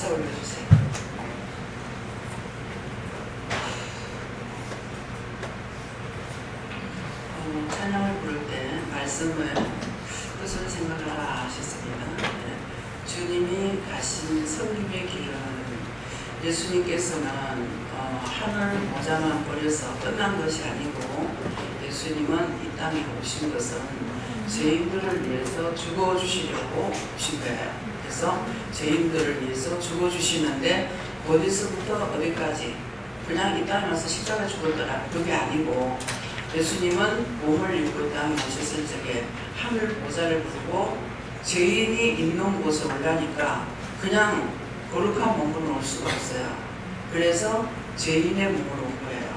박수 올려주세요. 찬양을 부를 때 말씀을 뜻을 생각을 하셨습니다. 네. 주님이 가신 성림의 길은 예수님께서는 하늘 모자만 버려서 끝난 것이 아니고 예수님은 이 땅에 오신 것은 죄인들을 위해서 죽어주시려고 오신 거예요. 그래서 죄인들을 위해서 죽어주시는데 어디서부터 어디까지 그냥 이 땅에 와서 십자가 죽었더라 그게 아니고 예수님은 몸을 입고 이 땅에 오셨을 적에 하늘 모자를 부르고 죄인이 있는 곳에 올라니까 그냥 거룩한 몸으로 올 수가 없어요. 그래서 죄인의 몸으로 온 거예요.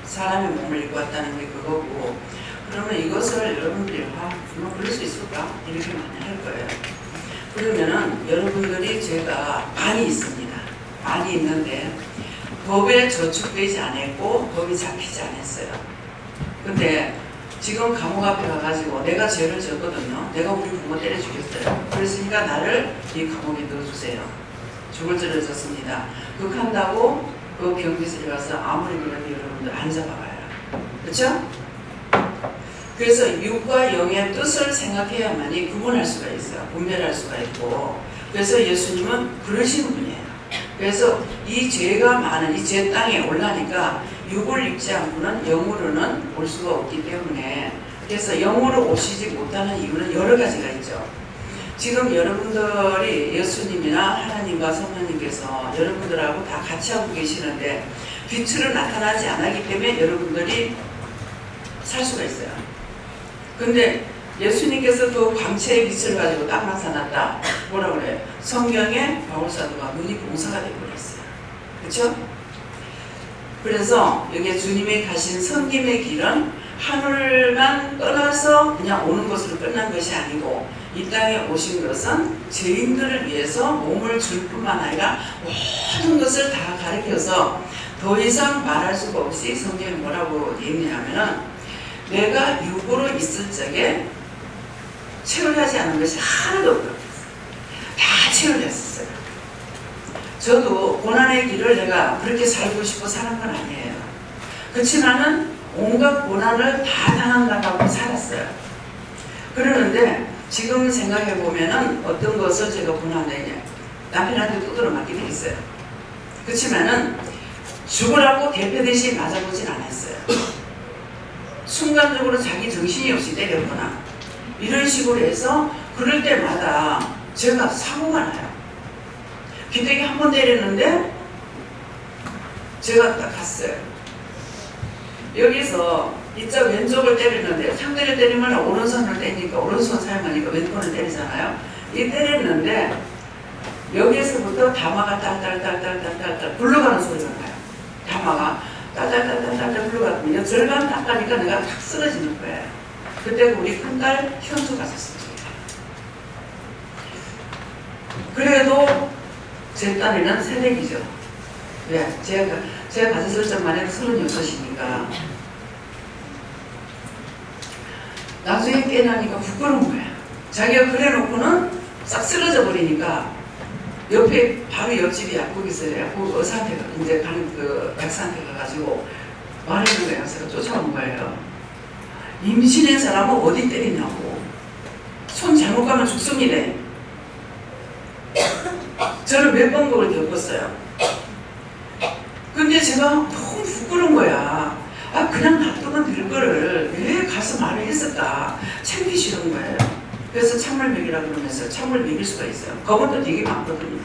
사람의 몸을 입고 왔다는 게 그거고, 그러면 이것을 여러분들이 정말 그럴 수 있을까? 이렇게 많이 할 거예요. 그러면은 여러분들이 죄가 많이 있습니다. 많이 있는데 법에 저축되지 않았고 법이 잡히지 않았어요. 근데 지금 감옥 앞에 가가지고 내가 죄를 졌거든요. 내가 우리 부모 때려 죽였어요. 그랬으니까 나를 이 감옥에 넣어주세요. 죽을 죄를 졌습니다. 그렇다고 그 경비실에 가서 아무리 그래도 여러분들 안 잡아가요. 그렇죠? 그래서 육과 영의 뜻을 생각해야만이 구분할 수가 있어요. 분별할 수가 있고. 그래서 예수님은 그러신 분이에요. 그래서 이 죄가 많은 이 죄 땅에 올라니까 육을 입지 않고는 영으로는 올 수가 없기 때문에, 그래서 영으로 오시지 못하는 이유는 여러 가지가 있죠. 지금 여러분들이 예수님이나 하나님과 성령님께서 여러분들하고 다 같이 하고 계시는데 빛으로 나타나지 않았기 때문에 여러분들이 살 수가 있어요. 근데 예수님께서 그 광채의 빛을 가지고 딱 나타났다. 뭐라 그래요? 성경에 바울사도가 눈이 봉사가 되어버렸어요. 그렇죠? 그래서 여기 주님이 가신 성김의 길은 하늘만 떠나서 그냥 오는 것으로 끝난 것이 아니고 이 땅에 오신 것은 죄인들을 위해서 몸을 줄 뿐만 아니라 모든 것을 다 가르쳐서 더 이상 말할 수가 없이 성경에 뭐라고 얘기하냐면은 내가 육으로 있을 적에 채울하지 않은 것이 하나도 없어요. 다 채울했었어요. 저도 고난의 길을 내가 그렇게 살고 싶어 사는 건 아니에요. 그렇지만은 온갖 고난을 다 당한다고 살았어요. 그러는데 지금 생각해보면은 어떤 것을 제가 고난에 남편한테 두드러 맞게 돼 있어요. 그렇지만은 죽으라고 대패듯이 맞아보진 않았어요. 순간적으로 자기 정신이 없이 때렸거나 이런 식으로 해서 그럴 때마다 제가 사고가 나요. 기대기 한 번 때렸는데 제가 딱 갔어요. 여기서 이쪽 왼쪽을 때렸는데 상대를 때리면 오른손을 때리니까 오른손 사용하니까 왼손을 때리잖아요. 이 때렸는데 여기에서부터 다마가 딸딸딸딸딸딸 굴러가는 소리가 나요. 다마가 딸딸딸딸딸 굴러가거든요. 절반 딱 가니까 내가 탁 쓰러지는 거예요. 그때 우리 큰딸 현수 갔었습니다. 그래도 제 딸에는 새내기죠. 왜? 제가 가졌을 적만 해도 36이니까. 나중에 깨나니까 부끄러운 거야. 자기가 그래 놓고는 싹 쓰러져 버리니까 옆에 바로 옆집이 약국 있어요. 약국 의사한테 이제 가는 그 약사한테 가가지고 말하는 거예요. 약사가 쫓아온 거예요. 임신한 사람은 어디 때리냐고. 손 잘못 가면 죽습니다. 저는 몇 번 그걸 겪었어요. 근데 제가 너무 부끄러운 거야. 그냥 놔두면 될 거를 왜 가서 말을 했을까? 참기 싫은 거예요. 그래서 찬물 먹이라고 그러면서 찬물 먹일 수가 있어요. 검은도 되게 많거든요.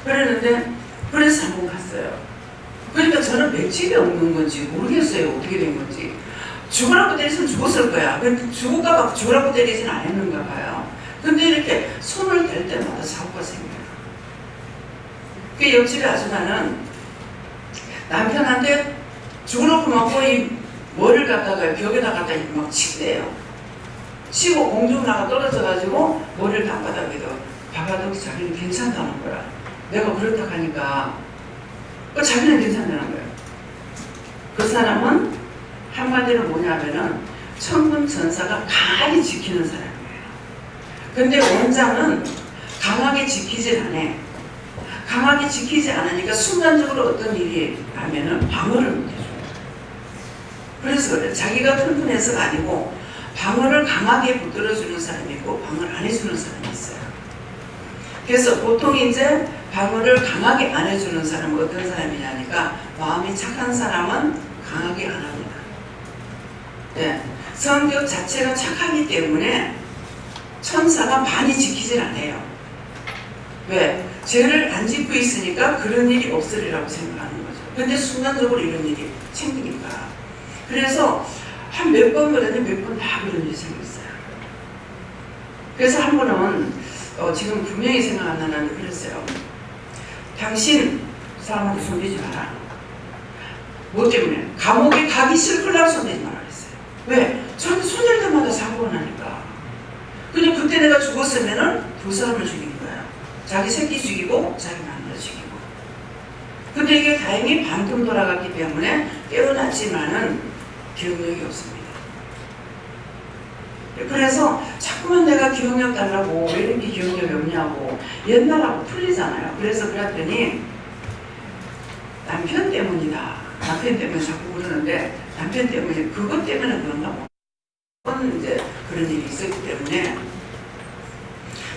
그랬는데 그래서 한번 갔어요. 그러니까 저는 맥집이 없는 건지 모르겠어요. 어떻게 된 건지. 죽으라고 때리면 죽었을 거야. 죽을까봐 죽으라고 때리진 않았는가 봐요. 근데 이렇게 손을 댈 때마다 사고가 생겨요. 그 옆집에 아줌마는 남편한테 죽으라고 먹고 이 머리를 갖다가 벽에다 갖다 막 치대요. 치고 공중 나가 떨어져가지고 머리를 땅바닥에도 박아도 자기는 괜찮다는 거야. 내가 그렇다고 하니까 자기는 괜찮다는 거예요. 그 사람은 한마디로 뭐냐면은 천군 천사가 가만히 지키는 사람이에요. 근데 원장은 강하게 지키질 않아. 강하게 지키지 않으니까 순간적으로 어떤 일이 하면은 방어를 못해줘요. 그래서 그래. 자기가 튼튼해서가 아니고 방어를 강하게 붙들어주는 사람이 있고 방어를 안 해주는 사람이 있어요. 그래서 보통 이제 방어를 강하게 안 해주는 사람은 어떤 사람이냐니까 마음이 착한 사람은 강하게 안 합니다. 네. 성격 자체가 착하기 때문에 천사가 많이 지키질 않아요. 왜? 죄를 안 짓고 있으니까 그런 일이 없으리라고 생각하는 거죠. 근데 순간적으로 이런 일이 생기니까. 그래서 한 몇 번 그랬는데 몇 번 다 그런 일이 생겼어요. 그래서 한 번은 지금 분명히 생각 안 나는데 그랬어요. 당신 사람한테 손대지 마라. 뭐 때문에? 감옥에 가기 싫으려고 손대지 마라 그랬어요. 왜? 저한테 손댈 때마다 사고가 나니까. 근데 그때 내가 죽었으면은 두 사람을 죽인 거야. 자기 새끼 죽이고 자기 마누라 죽이고. 근데 이게 다행히 반쯤 돌아갔기 때문에 깨어났지만은 기억력이 없습니다. 그래서 자꾸만 내가 기억력 달라고 왜 이렇게 기억력이 없냐고 옛날하고 틀리잖아요. 그래서 그랬더니 남편 때문이다. 남편 때문에 자꾸 그러는데 남편 때문에 그것 때문에 그런가 뭐. 이제 그런 일이 있었기 때문에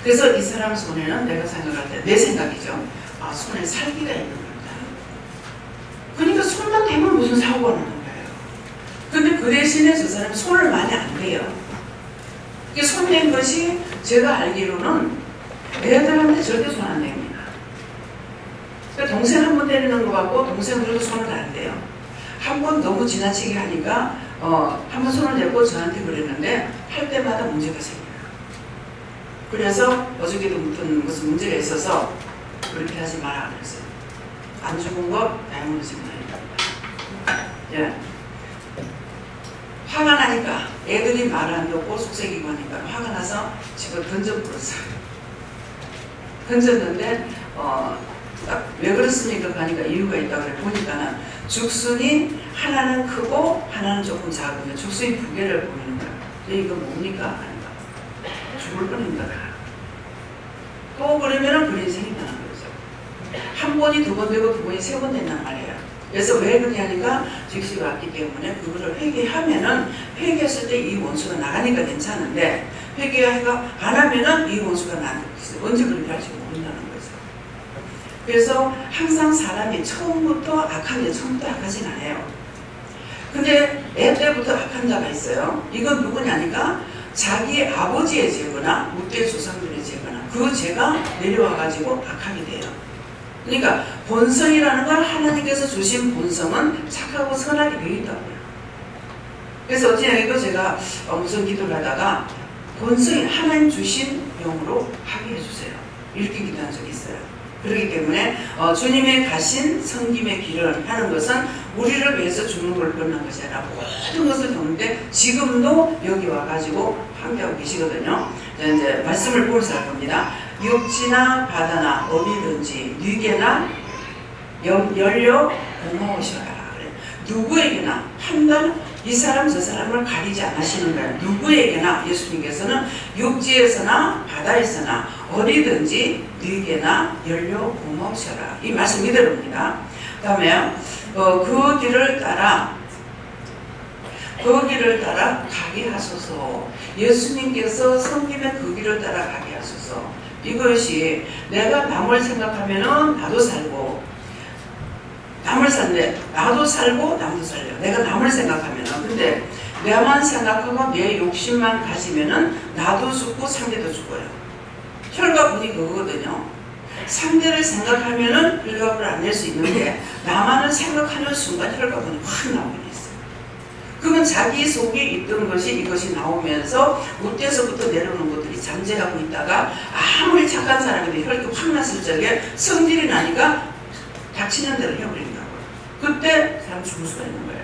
그래서 이 사람 손에는 내가 생각할 때 내 생각이죠. 아 손에 살기가 있는 겁니다. 그러니까 손만 대면 무슨 사고가 나는 거예요. 근데 그 대신에 저 사람이 손을 많이 안 대요. 이게 손댄 것이 제가 알기로는 애들한테 절대 손 안 댑니다. 그러니까 동생 한 번 때리는 거 같고 동생들도 손을 안 대요. 한 번 너무 지나치게 하니까 한 번 손을 대고 저한테 그랬는데 할 때마다 문제가 생겨요. 그래서 어저께도 무슨 문제가 있어서 그렇게 하지 마라 그랬어요. 안 죽은 거 다행으로 생각합니다. 예. 화가 나니까 애들이 말 안 듣고 속색이고 하니까 화가 나서 집어 던져버렸어요. 던졌는데 딱 왜 그렇습니까? 하니까 이유가 있다고 그래. 보니까는 죽순이 하나는 크고 하나는 조금 작으면 죽순이 두 개를 보이는 거야. 이거 뭡니까? 하니까 죽을 뻔입니다. 또 그러면은 그 인생이 나는 거죠. 한 번이 두 번 되고 두 번이 세 번 된단 말이에요. 그래서 왜 그러냐니까 즉시가 왔기 때문에 그거를 회개하면은 회개했을 때 이 원수가 나가니까 괜찮은데 회개가 안 하면은 이 원수가 나는 거죠. 언제 그렇게 할지 모른다는 거죠. 그래서 항상 사람이 처음부터 악한 게 처음부터 악하진 않아요. 근데 애 때부터 악한 자가 있어요. 이건 누구냐니까 자기 아버지의 죄거나 무대 조상들의 죄거나 그 죄가 내려와가지고 악하게 돼요. 그러니까 본성이라는 건 하나님께서 주신 본성은 착하고 선하게 되어 있다고요. 그래서 어찌냐 이거 제가 무슨 기도를 하다가 본성이 하나님 주신 영으로 하게 해주세요. 이렇게 기도한 적이 있어요. 그렇기 때문에 주님의 가신 섬김의 길을 하는 것은 우리를 위해서 죽는 걸 끝난 것이 아니라 모든 것을 돕는데 지금도 여기 와가지고 함께하고 계시거든요. 이제 말씀을 보면서 할 겁니다. 육지나 바다나 어디든지 누구에게나 열려 고마우셔라. 그래. 누구에게나 판단 이 사람 저 사람을 가리지 않으시는 거예요. 누구에게나 예수님께서는 육지에서나 바다에서나 어디든지 누구에게나 열려 고마우셔라. 이 말씀 이대로입니다. 그 다음에 그 길을 따라 가게 하소서. 예수님께서 섬김의 그 길을 따라 가게 하소서. 이것이 내가 남을 생각하면은 나도 살고 남을 살래 나도 살고 남도 살려. 내가 남을 생각하면은 근데 내만 생각하고 내 욕심만 가지면은 나도 죽고 상대도 죽어요. 혈과분이 그거거든요. 상대를 생각하면은 혈과분을 안 낼 수 있는데 나만을 생각하는 순간 혈과분이 확 나오게 있어요. 그러면 자기 속에 있던 것이 이것이 나오면서 무대에서부터 내려오는 것들이 잠재하고 있다가 아무리 착한 사람인데 혈기 확 났을 적에 성질이 나니까 닥치는 대로 해버린다고요. 그때 사람 죽을 수가 있는 거예요.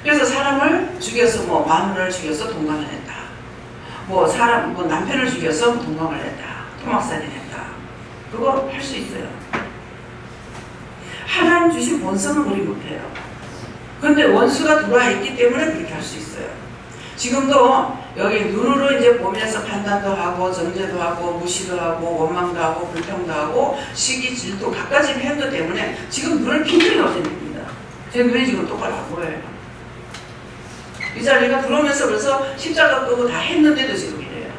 그래서 사람을 죽여서 뭐 마누라를 죽여서 동감을 했다. 뭐 남편을 죽여서 동감을 했다. 토막살인했다. 그거 할 수 있어요. 하나님 주신 본성은 우리 못해요. 근데 원수가 들어와 있기 때문에 그렇게 할 수 있어요. 지금도 여기 눈으로 이제 보면서 판단도 하고 정죄도 하고 무시도 하고 원망도 하고 불평도 하고 시기 질투 갖가지 행도 때문에 지금 눈을 빈둥이 어둡니다. 제 눈이 지금 똑바로 안 보여요. 이 자리가 들어오면서 벌써 십자가 끄고 다 했는데도 지금 이래요.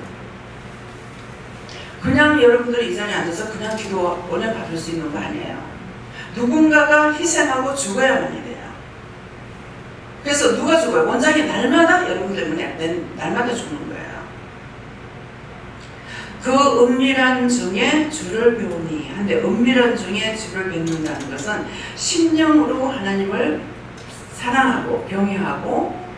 그냥 여러분들이 이 자리에 앉아서 그냥 기도 원해 받을 수 있는 거 아니에요. 누군가가 희생하고 죽어야만이 돼요. 그래서 누가 죽어요? 원장이 날마다 여러분 때문에 날마다 죽는 거예요. 그 은밀한 중에 주를 배우니 한데 은밀한 중에 주를 배운다는 것은 심령으로 하나님을 사랑하고 경외하고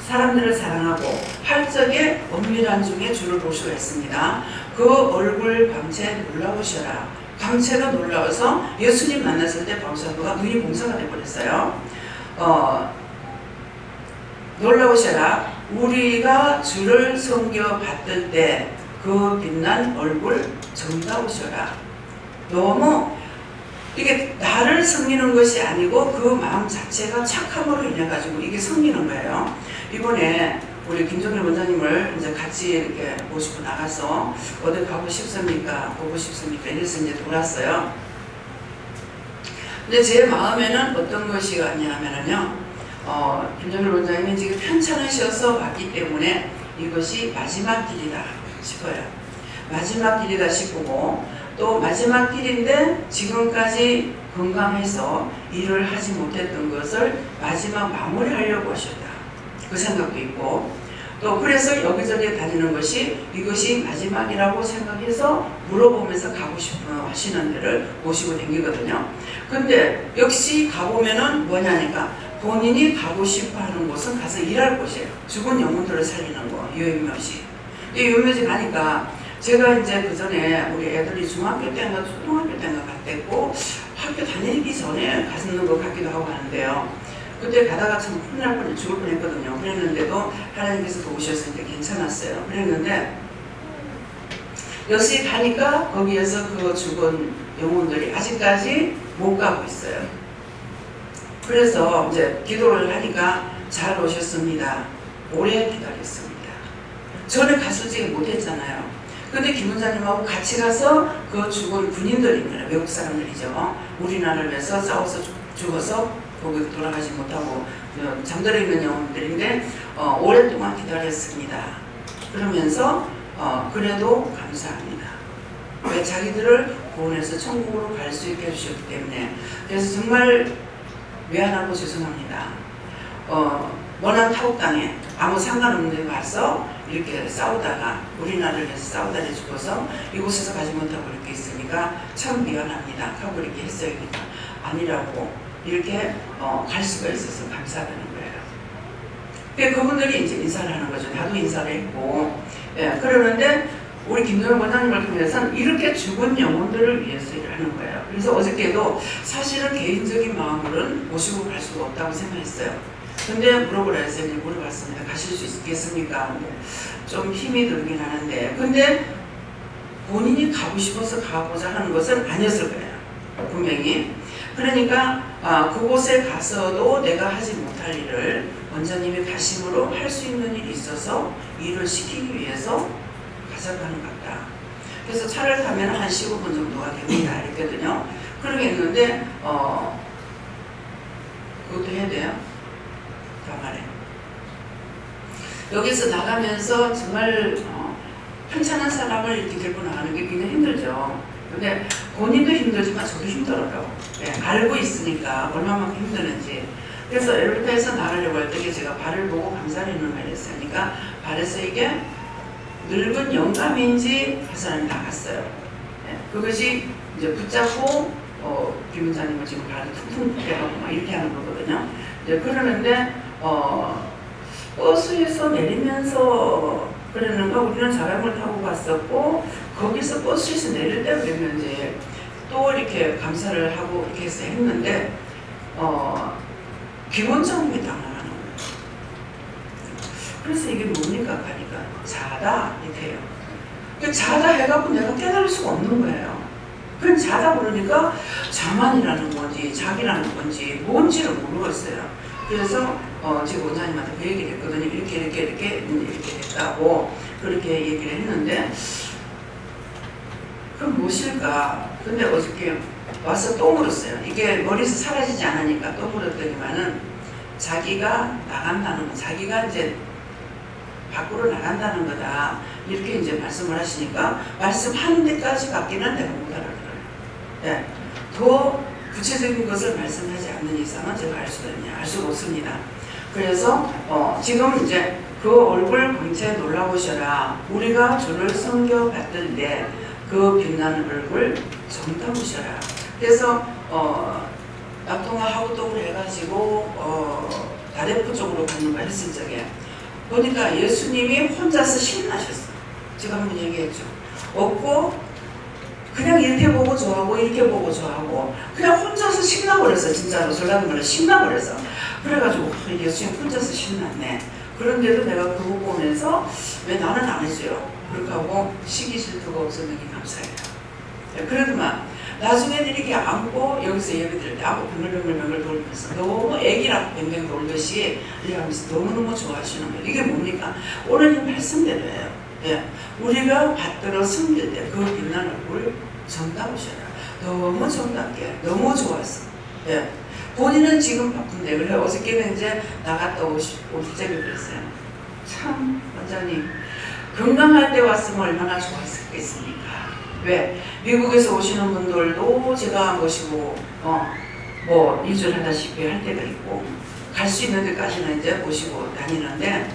사람들을 사랑하고 할 적에 은밀한 중에 주를 볼 수가 있습니다. 그 얼굴 광채 놀라우셔라. 광채가 놀라워서 예수님 만났을 때 바울사도가 눈이 봉사가 되어버렸어요. 놀라우셔라. 우리가 주를 섬겨 받을 때 그 빛난 얼굴 정다우셔라. 너무 이게 나를 섬기는 것이 아니고 그 마음 자체가 착함으로 인해 가지고 이게 섬기는 거예요. 이번에 우리 김정일 원장님을 이제 같이 이렇게 모시고 나가서 어디 가고 싶습니까? 보고 싶습니까? 이래서 이제 돌았어요. 근데 제 마음에는 어떤 것이 아니냐면요. 김정일 원장님이 지금 편찮으셔서 왔기 때문에 이것이 마지막 길이다 싶어요. 마지막 길이다 싶고 또 마지막 길인데 지금까지 건강해서 일을 하지 못했던 것을 마지막 마무리하려고 하셨다. 그 생각도 있고 또 그래서 여기저기 다니는 것이 이것이 마지막이라고 생각해서 물어보면서 가고 싶어 하시는 데를 모시고 다니거든요. 근데 역시 가보면은 뭐냐니까 본인이 가고 싶어 하는 곳은 가서 일할 곳이에요. 죽은 영혼들을 살리는 거, 유묘지. 이 유묘지 가니까 제가 이제 그 전에 우리 애들이 중학교 때인가 초등학교 때인가 갔댔고 학교 다니기 전에 가는 것 같기도 하고 하는데요. 그때 가다가 참 큰일 날 뻔, 죽을 뻔 했거든요. 그랬는데도 하나님께서 도우셨으니까 괜찮았어요. 그랬는데 역시 가니까 거기에서 그 죽은 영혼들이 아직까지 못 가고 있어요. 그래서 이제 기도를 하니까 잘 오셨습니다. 오래 기다렸습니다. 전에 갔을지 못했잖아요. 근데 김 원장님하고 같이 가서 그 죽은 군인들입니다. 외국 사람들이죠. 우리나라를 위해서 싸워서 죽어서 거기 돌아가지 못하고 잠들어 있는 영혼들인데 오랫동안 기다렸습니다. 그러면서 그래도 감사합니다. 왜 자기들을 구원해서 천국으로 갈 수 있게 해주셨기 때문에. 그래서 정말 미안하고 죄송합니다. 워낙 타국 땅에 아무 상관없는 데 가서 이렇게 싸우다가 우리나라를 위해서 싸우다가 죽어서 이곳에서 가지 못하고 이렇게 있으니까 참 미안합니다 하고 이렇게 했어야겠다. 아니라고 이렇게 갈 수가 있어서 감사하다는 거예요. 그러니까 그분들이 이제 인사를 하는 거죠. 나도 인사를 했고. 예, 그러는데 우리 김정일 원장님을 통해서는 이렇게 죽은 영혼들을 위해서 일을 하는 거예요. 그래서 어저께도 사실은 개인적인 마음으로는 모시고 갈 수가 없다고 생각했어요. 근데 물어보라 해서 이제 물어봤습니다. 가실 수 있겠습니까? 좀 힘이 들긴 하는데 근데 본인이 가고 싶어서 가고자 하는 것은 아니었을 거예요. 분명히. 그러니까 그곳에 가서도 내가 하지 못할 일을 원장님이 가심으로 할 수 있는 일이 있어서 일을 시키기 위해서 가자고 하는 것 같다. 그래서 차를 타면 한 15분 정도가 됩니다. 이랬거든요. 그러겠는데 그것도 해야 돼요. 말해. 여기서 나가면서 정말 편찮은 사람을 이렇게 데리고 나가는 게 굉장히 힘들죠. 근데 본인도 힘들지만 저도 힘들어요. 네, 알고 있으니까 얼마만큼 힘드는지. 그래서 엘리베이터에서 나가려고 할 때 제가 발을 보고 감사를 있는 말 했어요. 그러니까 발에서 이게 늙은 영감인지 그 사람이 나갔어요. 네, 그것이 이제 붙잡고 김 원장님은 지금 발을 퉁퉁 대고 막 이렇게 하는 거거든요. 이제 그러는데 버스에서 내리면서 그랬는가 우리는 자전거를 타고 갔었고 거기서 버스에서 내릴 때 그랬는지 또 이렇게 감사를 하고 이렇게 해서 했는데 김원장님이 당하는 거예요. 그래서 이게 뭡니까 하니까 자다 이렇게 해요. 자다 해갖고 내가 깨달을 수가 없는 거예요. 그럼 자다 그러니까 자만이라는 건지 자기라는 건지 뭔지를 모르겠어요. 그래서 지금 원장님한테 그 얘기를 했거든요. 이렇게 됐다고 그렇게 얘기를 했는데 그럼 무엇일까? 근데 어저께 와서 또 물었어요. 이게 머리에서 사라지지 않으니까 또 물었더니만은 자기가 나간다는 거, 자기가 이제 밖으로 나간다는 거다. 이렇게 이제 말씀을 하시니까 말씀하는 데까지밖에는 내가 못 알아들어요. 네. 더 구체적인 것을 말씀하지 않는 이상은 제가 알 수가 없습니다. 그래서 지금 이제 그 얼굴 광채 놀라보셔라. 우리가 주를 섬겨받을 때 그 빛나는 얼굴 정담으셔라. 그래서 낙동하고 또 해가지고 다대포 쪽으로 가는 거 했을 적에 보니까 예수님이 혼자서 신나셨어. 제가 한번 얘기했죠. 없고 그냥 이렇게 보고 좋아하고 이렇게 보고 좋아하고 그냥 혼자서 신나버렸어. 진짜로 전라도말로 신나버렸어. 그래가지고 예수님 혼자서 신났네. 그런데도 내가 그거 보면서 왜 나는 안 해줘요? 그렇게 하고 시기 질투가 없었는지 감사해요. 그래도만 나중에는 이렇게 안고 여기서 예배 드릴 때 안고 뱅글뱅글 돌면서 너무 애기랑 뱅뱅 돌듯이 이렇게 하면서 너무너무 좋아하시는 거예요. 이게 뭡니까? 오늘 이 말씀대로예요. 예. 우리가 받들어 섬길 때 그 빛나는 얼굴 정답으셔라. 너무 정답게 너무 좋았어. 예. 본인은 지금 바쁜데 그래 어저께는 이제 나갔다 올 적이 그랬어요. 참 원장님 건강할 때 왔으면 얼마나 좋았겠습니까? 왜? 미국에서 오시는 분들도 제가 모시고 뭐 일주일 하다시피 할 때가 있고 갈 수 있는 데까지는 이제 모시고 다니는데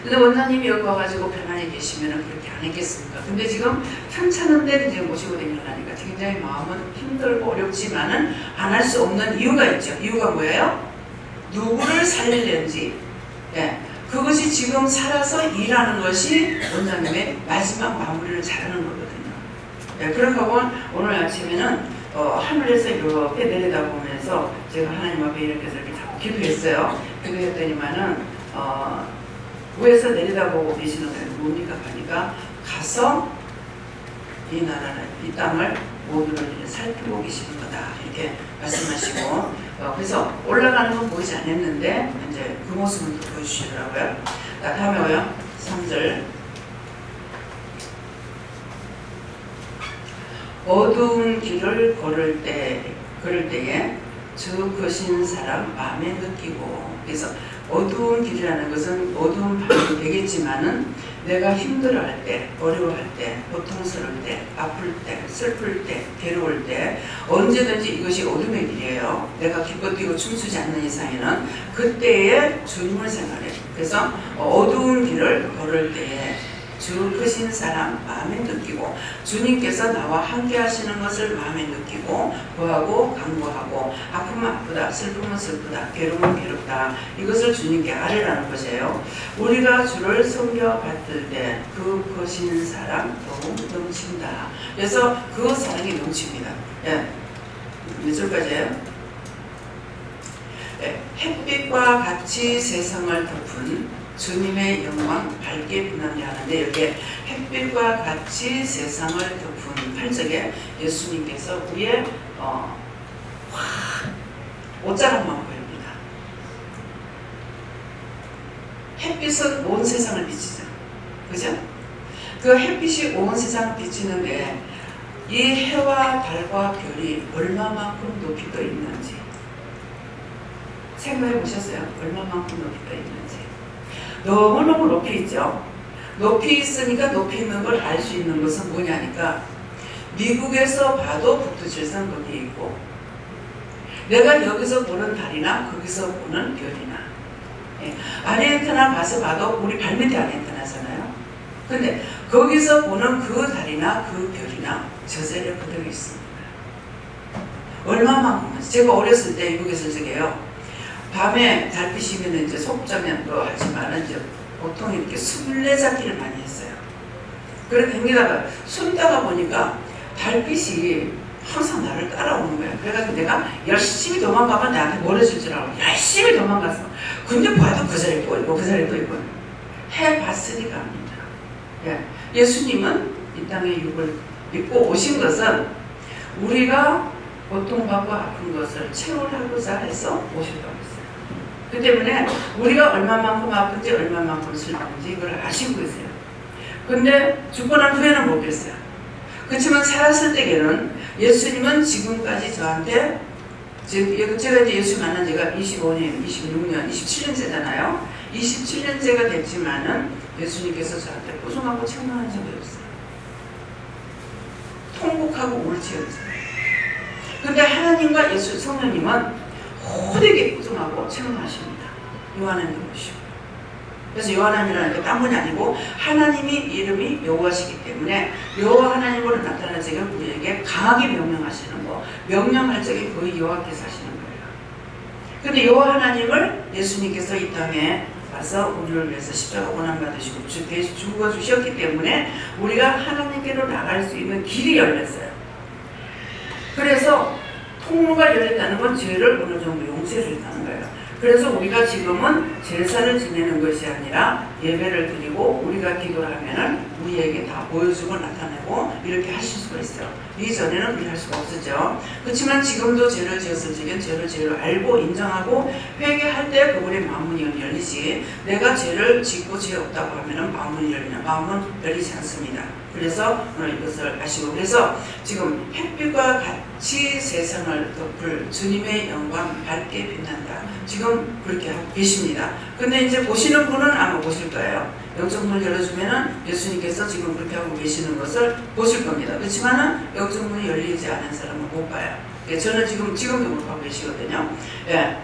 근데 원장님이 여기 와가지고 편안히 계시면 그렇게 안 했겠습니까? 근데 지금 편찮은 데 이제 모시고 다니려니까 굉장히 마음은 힘들고 어렵지만은 안 할 수 없는 이유가 있죠. 이유가 뭐예요? 누구를 살리려는지. 예. 그것이 지금 살아서 일하는 것이 원장님의 마지막 마무리를 잘하는 거거든요. 예. 그러고 오늘 아침에는 하늘에서 이렇게 내려다보면서 제가 하나님 앞에 이렇게 자꾸 기도했어요. 기도했더니만은 위에서 내려다보고 계시는 게 뭡니까? 하니까 가서 이 나라를, 이 땅을 모두를 살피고 계시는 거다. 이렇게 말씀하시고 그래서 올라가는 건 보이지 않았는데 이제 그 모습을 또 보여주시더라고요. 자, 다음에 와요. 3절. 어두운 길을 걸을 때에 저 거신 사람 마음에 느끼고 그래서 어두운 길이라는 것은 어두운 밤이 되겠지만은 내가 힘들어할 때, 어려워할 때, 고통스러울 때, 아플 때, 슬플 때, 괴로울 때 언제든지 이것이 어둠의 길이에요. 내가 기뻐 뛰고 춤추지 않는 이상에는 그때에 주님을 생각해요. 그래서 어두운 길을 걸을 때에 주 크신 사람 마음에 느끼고 주님께서 나와 함께 하시는 것을 마음에 느끼고 구하고 간구하고 아프면 아프다 슬프면 슬프다 괴로우면 괴롭다 이것을 주님께 아뢰라는 것이에요. 우리가 주를 섬겨받을 때 그 크신 사랑 너무 넘친다. 그래서 그 사랑이 넘칩니다. 예. 몇 절까지예요? 예. 햇빛과 같이 세상을 덮은 주님의 영광 밝게 빛나게 하는데 여기에 햇빛과 같이 세상을 덮은 8절에 예수님께서 위에 옷자락만 보입니다. 햇빛은 온 세상을 비치죠. 그죠? 그 햇빛이 온 세상을 비치는데 이 해와 달과 별이 얼마만큼 높이 떠 있는지 생각해 보셨어요? 얼마만큼 높이 떠 있는지. 너무너무 높이 있죠. 높이 있으니까 높이 있는 걸 알 수 있는 것은 뭐냐니까 미국에서 봐도 북두칠성 거기 있고 내가 여기서 보는 달이나 거기서 보는 별이나 예. 아르헨티나 가서 봐도 우리 발밑에 아르헨티나잖아요. 근데 거기서 보는 그 달이나 그 별이나 저 자리에 그대로 있습니다. 얼마만큼 제가 어렸을 때 미국에서 저게요. 밤에 달빛이면 이제 속자면 하지만 이제 보통 이렇게 술래잡기를 많이 했어요. 그래 댕기다가 숨다가 보니까 달빛이 항상 나를 따라오는 거야. 그래가지고 내가 열심히 도망가면 나한테 멀어질 줄 알고 열심히 도망갔어. 근데 봐도 그 자리에 또 있고 그 자리에 또 있고 해봤으니까 합니다. 예. 예수님은 이 땅에 육을 입고 오신 것은 우리가 고통받고 아픈 것을 채우려고자 해서 오셨다고 했어요. 그 때문에 우리가 얼마만큼 아픈지 얼마만큼 슬픈지 이걸 아시고 계세요. 근데 죽고 난 후에는 모르겠어요. 그렇지만 살았을 때에는 예수님은 지금까지 저한테 제가 이제 예수 만난 지가 25년, 26년, 27년째잖아요. 27년째가 됐지만은 예수님께서 저한테 꾸중하고 책망한 적이 없어요. 통곡하고 울 적이 없어요. 근데 하나님과 예수 성령님은 호되게 꾸중하고 책망하십니다. 요한하나님 보시고. 그래서 요한하나님이라는 게 딴 분이 아니고 하나님이 이름이 여호와시기 때문에 여호와 하나님으로 나타날 적에 우리에게 강하게 명령하시는 거, 명령할 적에 거의 여호와께서 하시는 거예요. 근데 여호와 하나님을 예수님께서 이 땅에 와서 우리를 위해서 십자가 고난받으시고 죽어주셨기 때문에 우리가 하나님께로 나갈 수 있는 길이 열렸어요. 그래서 통로가 열렸다는 건 죄를 어느 정도 용서해 준다는 거예요. 그래서 우리가 지금은 제사를 지내는 것이 아니라 예배를 드리고 우리가 기도를 하면은 우리에게 다 보여주고 나타내고 이렇게 하실 수가 있어요. 이전에는 그렇게 할 수가 없었죠. 그렇지만 지금도 죄를 지었을 적엔 죄를 죄로 알고 인정하고 회개할 때 그분의 마음문이 열리지, 내가 죄를 짓고 죄 없다고 하면은 마음문이 열리냐? 마음은 열리지 않습니다. 그래서 오늘 이것을 아시고, 그래서 지금 햇빛과 같이 세상을 덮을 주님의 영광 밝게 빛난다. 지금 그렇게 하고 계십니다. 근데 이제 보시는 분은 아마 보실 거예요. 영적 문을 열어주면은 예수님께서 지금 그렇게 하고 계시는 것을 보실 겁니다. 그렇지만은 영적 문이 열리지 않은 사람은 못 봐요. 저는 지금도 못 하고 계시거든요. 예.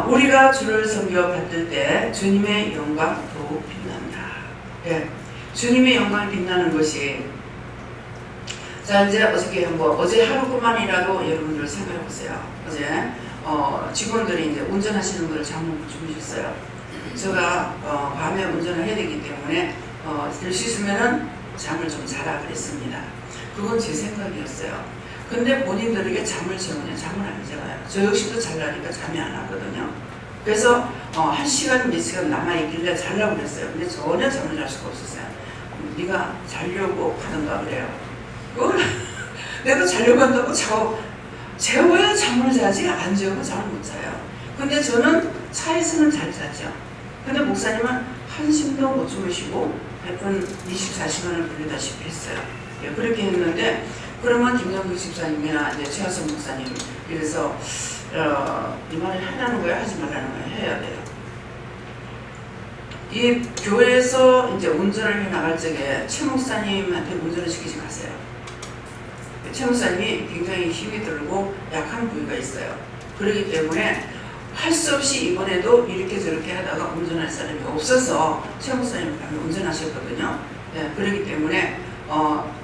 우리가 주를 섬겨 받을 때 주님의 영광 더욱 빛난다. 예. 주님의 영광이 빛나는 것이, 자 이제 어제 하루뿐만이라도 여러분들 생각해 보세요. 어제 직원들이 이제 운전하시는 분을 잠을 주무셨어요. 제가 밤에 운전을 해야 되기 때문에 될 수 있으면은 잠을 좀 자라 그랬습니다. 그건 제 생각이었어요. 근데 본인들에게 잠을 재우냐? 잠을 안 재워요. 저 역시도 잘라니까 잠이 안 왔거든요. 그래서 1시간 몇 시간 남아있길래 자려고 그랬어요. 근데 전혀 잠을 잘 수가 없었어요. 네가 자려고 하던가 그래요. 내가 자려고 한다고 재워야 잠을 자지, 안 재우면 잠을 못 자요. 근데 저는 차에서는 잘 자죠. 근데 목사님은 한숨도 못 주무시고 24시간을 불리다시피 했어요. 예, 그렇게 했는데, 그러면 김정국 집사님이나 이제 최하성 목사님, 그래서 이 말을 하라는 거야, 하지 말라는 거야, 해야 돼요. 이 교회에서 이제 운전을 해 나갈 적에 최 목사님한테 운전을 시키지 마세요. 최 목사님이 굉장히 힘이 들고 약한 부위가 있어요. 그렇기 때문에 할 수 없이 이번에도 이렇게 저렇게 하다가 운전할 사람이 없어서 최 목사님을 운전하셨거든요. 네, 그렇기 때문에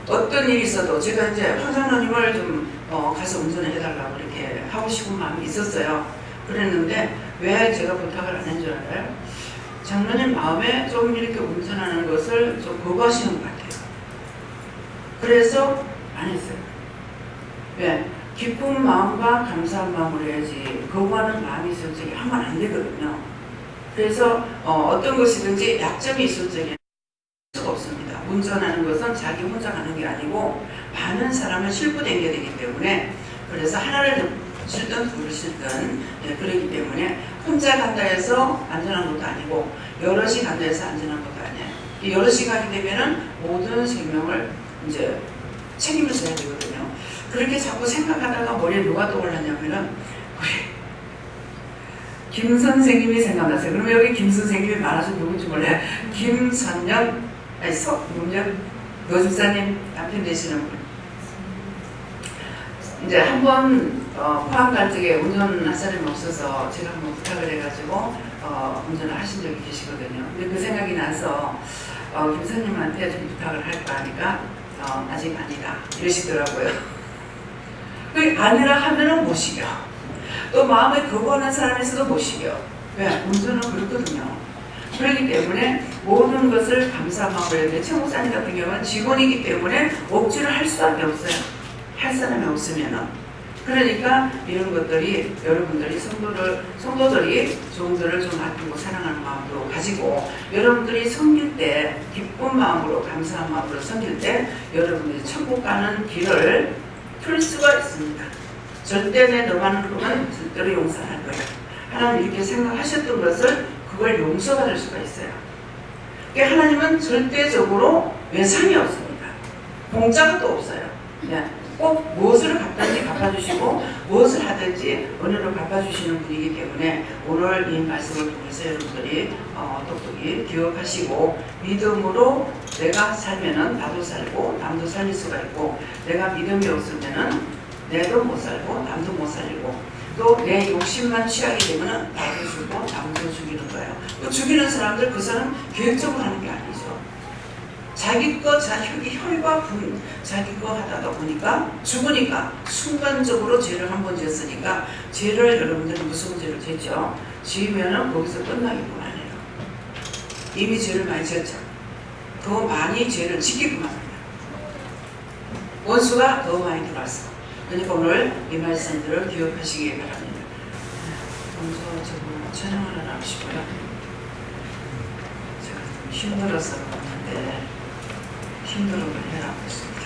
어떤 일이 있어도 제가 이제 황장로님을 좀 가서 운전을 해달라고 이렇게 하고 싶은 마음이 있었어요. 그랬는데 왜 제가 부탁을 안 한 줄 알아요? 장로님 마음에 좀 이렇게 운전하는 것을 좀 거부하시는 것 같아요. 그래서 안 했어요. 왜? 기쁜 마음과 감사한 마음으로 해야지 거부하는 마음이 있을 적에 하면 안 되거든요. 그래서 어떤 것이든지 약점이 있을 적에 수가 없습니다. 운전하는 것은 자기 혼자 가는 게 아니고 많은 사람을 싣고 다녀야 되기 때문에, 그래서 하나를 실든 둘을 실든, 예, 그렇기 때문에 혼자 간다 해서 안전한 것도 아니고 여럿이 간다 해서 안전한 것도 아니에요. 여럿이 가게 되면은 모든 생명을 이제 책임을 져야 되거든요. 그렇게 자꾸 생각하다가 머리에 누가 떠올랐냐면은 우리 김 선생님이 생각났어요. 그러면 여기 김 선생님이 많아서 누군지 몰라요. 김선영, 노집사님 남편 되시는 분. 이제 한번 포항 갈 적에 운전할 사람이 없어서 제가 한번 부탁을 해가지고 운전을 하신 적이 계시거든요. 근데 그 생각이 나서 김선님한테 좀 부탁을 할까 하니까 아직 아니다 이러시더라고요. 그 아니라 하면은 못 시켜. 또 마음에 거부하는 사람이 있어도 못 시켜. 왜? 운전은 그렇거든요. 그렇기 때문에 모든 것을 감사하고 해야 돼. 최 목사님 같은 경우는 직원이기 때문에 억지로 할 수밖에 없어요. 할 사람이 없으면은. 그러니까 이런 것들이 여러분들이 성도들이 종들을 좀 아끼고 사랑하는 마음으로 가지고 여러분들이 섬길 때 기쁜 마음으로 감사한 마음으로 섬길 때 여러분들이 천국 가는 길을 풀 수가 있습니다. 절대 내 너만 그러면 절대로 용서할 거야. 하나님 이렇게 생각하셨던 것을 그걸 용서받을 수가 있어요. 그러니까 하나님은 절대적으로 외상이 없습니다. 공짜가 또 없어요. 꼭 무엇을 갚든지 갚아주시고 무엇을 하든지 은혜로 갚아주시는 분이기 때문에 오늘 이 말씀을 통해서 여러분들이 똑똑히 기억하시고 믿음으로 내가 살면은 나도 살고 남도 살릴 수가 있고 내가 믿음이 없으면은 내도 못 살고 남도 못 살리고 또 내 욕심만 취하게 되면은 나도 죽고 남도 죽이는 거예요. 또 죽이는 사람들 그 사람 계획적으로 하는 게 아니죠. 자기 거, 혈과 분, 자기 거 하다가 보니까 죽으니까 순간적으로 죄를 한 번 지었으니까 죄를 여러분들은 무슨 죄를 지었죠? 지으면은 거기서 끝나기만 해요. 이미 죄를 많이 지었죠. 더 많이 죄를 지키기만 합니다. 원수가 더 많이 들어왔어. 그러니까 오늘 이 말씀들을 기억하시기 바랍니다. 먼저 저거 촬영을 하나 하고 싶어요. 제가 좀 힘들어서 그러는데 힘들어도 해라고 했습니다.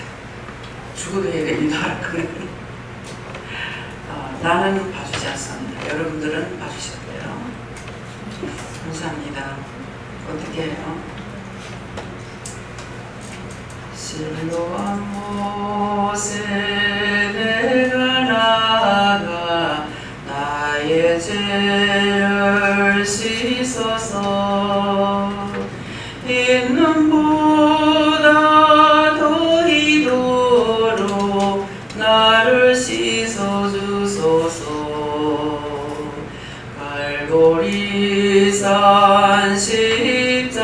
죽어도 해야 됩니다. 나는 봐주지 않습니다. 여러분들은 봐주실 거예요. 감사합니다. 어떻게 해요? 실로암 못에 내가 나가 나의 죄를 씻어서 있는 보다 더 이도록 나를 씻어주소서. 갈보리산 십자가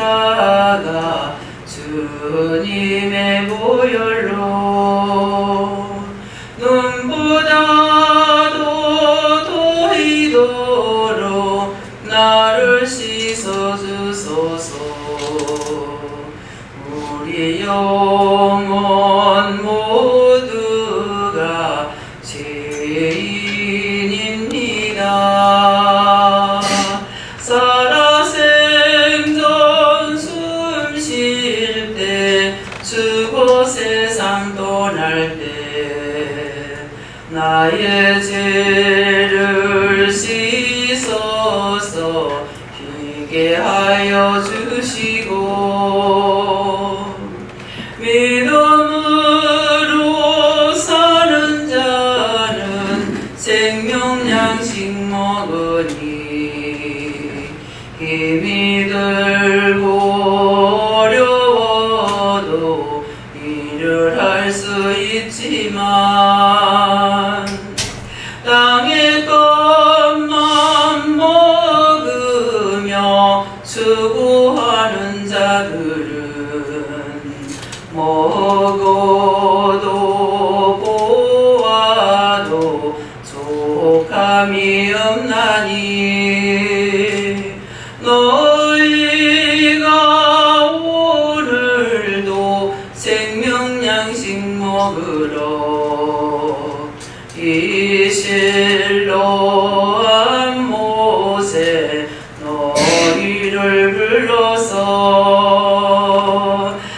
주님의 보혈로 눈보다도 더 이도록 나를 씻어주소서. 우리 영혼 모두가 죄인입니다. 살아생전 숨 쉴 때 죽어 세상 떠날 때 나의 죄를 씻어서 희게 하여 주시고 믿음으로 사는 자는 생명 양식 먹으니 힘이 들고 어려워도 일을 할 수 있지만 땅의 것만 먹으며 수고하는 자들은 먹어도 보아도 족함이 없나니 너희가 오늘도 생명 양식 먹으러 이 실로암 못에 너희를 불러서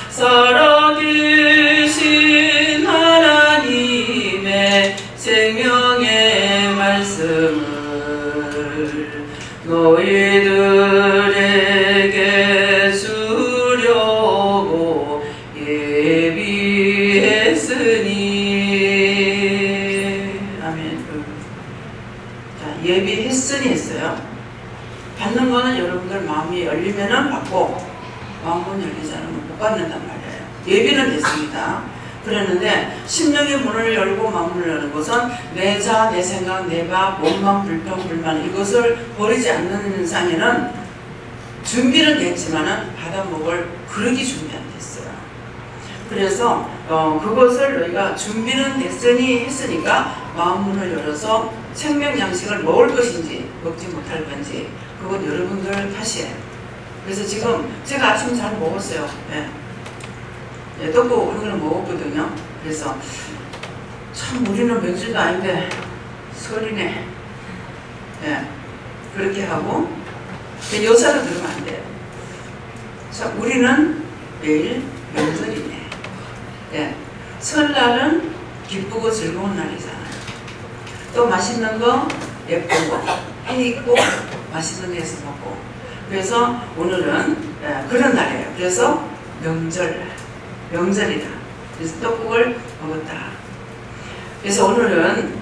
살아계신 하나님의 생명의 말씀을 너희들에게 주려고 예비했으니. 아멘. 자, 예비했으니 했어요. 받는 거는 여러분들 마음이 열리면은 받고 마음은 열리지 않으면 못 받는단 말이에요. 예비는 됐습니다. 그랬는데 심령의 문을 열고 마음을 여는 것은 내 자, 내 생각, 내 밥, 원망, 불평, 불만 이것을 버리지 않는 상에는 준비는 됐지만은 받아먹을 그릇이 준비 안 됐어요. 그래서 그것을 너희가 준비는 됐으니 했으니까 마음 문을 열어서 생명 양식을 먹을 것인지 먹지 못할 건지 그건 여러분들 탓이에요. 그래서 지금 제가 아침 잘 먹었어요. 떡국 그런 거는 먹었거든요. 그래서 참 우리는 명절도 아닌데 설이네. 그렇게 하고 여사로 들으면 안 돼요. 자, 우리는 내일 명절이네. 설날은 기쁘고 즐거운 날이잖아요. 또 맛있는 거 예쁜 거 해 있고 맛있는 거 해서 먹고. 그래서 오늘은 그런 날이에요. 그래서 명절이다. 그래서 떡국을 먹었다. 그래서 오늘은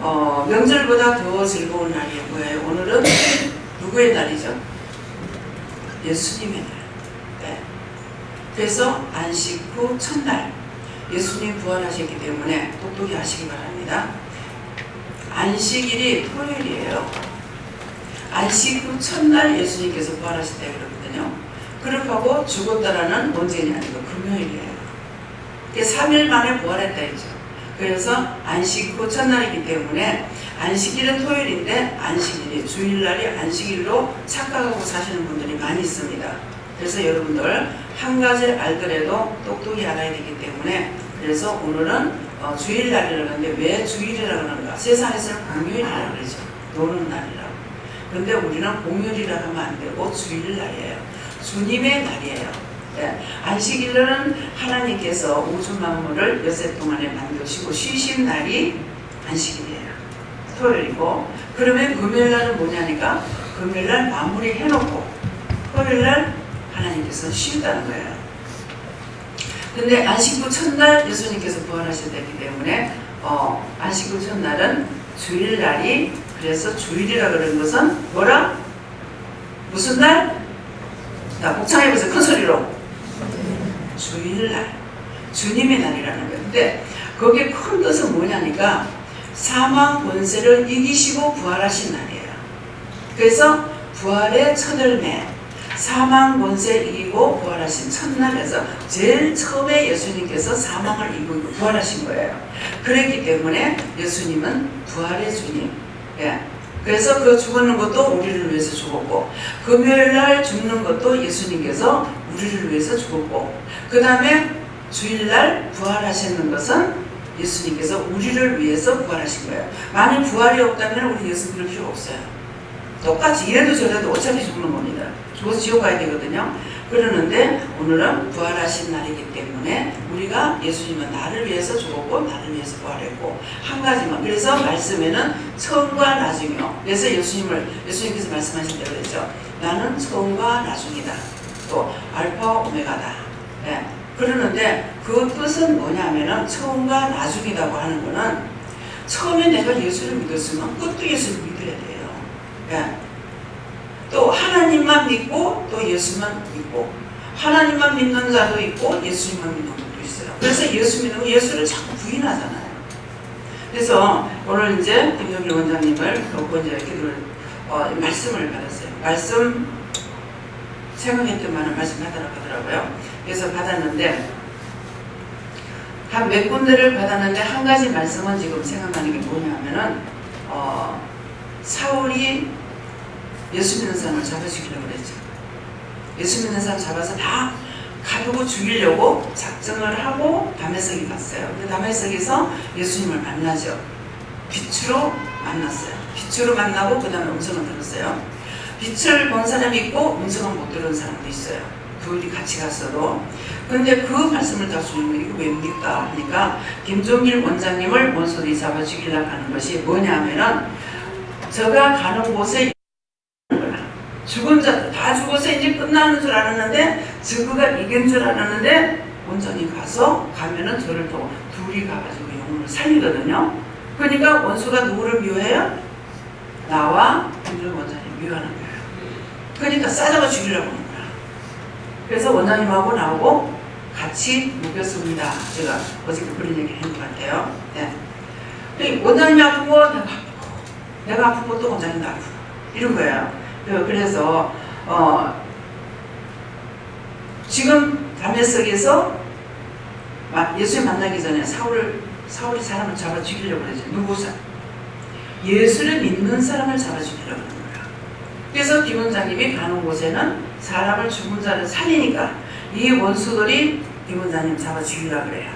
명절보다 더 즐거운 날이 뭐예요? 오늘은 누구의 날이죠? 예수님의 날. 네. 그래서 안식 후 첫날 예수님 부활하셨기 때문에 똑똑히 하시기 바랍니다. 안식일이 토요일이에요. 안식 후 첫날 예수님께서 부활하셨다 그러거든요. 그렇다고 죽었다라는 언제냐? 이거 금요일이에요. 3일 만에 부활했다 했죠. 그래서 안식 후 첫날이기 때문에 안식일은 토요일인데 안식일이 주일날이 안식일로 착각하고 사시는 분들이 많이 있습니다. 그래서 여러분들 한 가지 알더라도 똑똑히 알아야 되기 때문에 그래서 오늘은 주일날이라고 하는데 왜 주일이라고 하는가? 세상에서는 공휴일이라고 그러죠. 노는 날이라고. 근데 우리는 공휴일이라고 하면 안 되고 주일날이에요. 주님의 날이에요. 네. 안식일은 하나님께서 우주 만물을 엿새 동안에 만드시고 쉬신 날이 안식일이에요. 토요일이고. 그러면 금요일날은 뭐냐니까 금요일날 마무리 해놓고 토요일날 하나님께서 쉰다는 거예요. 근데 안식 후 첫날 예수님께서 부활하셨기 때문에 안식 후 첫날은 주일날이 그래서 주일이라 그러는 것은 뭐라? 무슨 날? 자, 복창해보세요. 큰 소리로. 주일날. 주님의 날이라는 거예요. 근데 거기에 큰 뜻은 뭐냐니까 사망 권세를 이기시고 부활하신 날이에요. 그래서 부활의 첫 열매, 사망 권세 이기고 부활하신 첫날에서 제일 처음에 예수님께서 사망을 이기고 부활하신 거예요. 그랬기 때문에 예수님은 부활의 주님. 예. 그래서 그 죽는 것도 우리를 위해서 죽었고 금요일날 죽는 것도 예수님께서 우리를 위해서 죽었고 그 다음에 주일날 부활하시는 것은 예수님께서 우리를 위해서 부활하신 거예요. 만약 부활이 없다면 우리 예수 믿을 필요 없어요. 똑같이 이래도 저래도 어차피 죽는 겁니다. 죽어서 지옥 가야 되거든요. 그러는데 오늘은 부활하신 날이기 때문에 우리가 예수님은 나를 위해서 죽었고 나를 위해서 부활했고 한 가지만. 그래서 말씀에는 처음과 나중이요. 그래서 예수님께서 말씀하신 대로 그랬죠. 나는 처음과 나중이다. 또 알파 오메가다. 네. 그러는데 그 뜻은 뭐냐면은 처음과 나중이라고 하는 거는 처음에 내가 예수를 믿었으면 끝도 예수를 믿어야 돼요. 네. 또 하나님만 믿고 또 예수만 믿고 하나님만 믿는 자도 있고 예수님만 믿는 것도 있어요. 그래서 예수 믿는 예수를 자꾸 부인하잖아요. 그래서 오늘 이제 김정길 원장님을 놓고 이제 기도를 말씀을 받았어요. 말씀 생각했던 많은 말씀 하더라고 하더라고요. 그래서 받았는데 한 몇 군데를 받았는데 한 가지 말씀은 지금 생각나는 게 뭐냐면은 사울이 예수 믿는 사람을 잡아 죽이려고 그랬죠. 예수 믿는 사람 잡아서 다 가두고 죽이려고 작정을 하고 다메섹에 갔어요. 그 다메섹에서 예수님을 만나죠. 빛으로 만났어요. 빛으로 만나고 그 다음에 음성을 들었어요. 빛을 본 사람이 있고 음성을 못 들은 사람도 있어요. 둘이 같이 갔어도. 그런데 그 말씀을 다 주님은 이거 왜입니까? 하니까 김종길 원장님을 원수들이 잡아 죽이려고 하는 것이 뭐냐면은 저가 가는 곳에 죽은 자들 다 죽어서 이제 끝나는 줄 알았는데 저그가 이긴 줄 알았는데 원장이 가면은 저를 또 둘이 가가지고 영혼을 살리거든요. 그러니까 원수가 누구를 미워해요? 나와 김종길 원장님 미워하는 거예요. 그러니까 싸다가 죽이려고 하는 거야. 그래서 원장님하고 나오고 같이 묵였습니다. 제가 어저께 그런 얘기를 했는 것 같아요. 네. 원장님이 아프고 내가 아프고 또 원장님도 아프고 이런 거예요. 그래서 지금 다메섹에서 예수님 만나기 전에 사울이 사람을 잡아 죽이려고 그러죠. 예수를 믿는 사람을 잡아 죽이려고 하는 거예요. 그래서 김 원장님이 가는 곳에는 사람을 죽은 자를 살리니까 이 원수들이 김 원장님 잡아 죽이려고 그래요.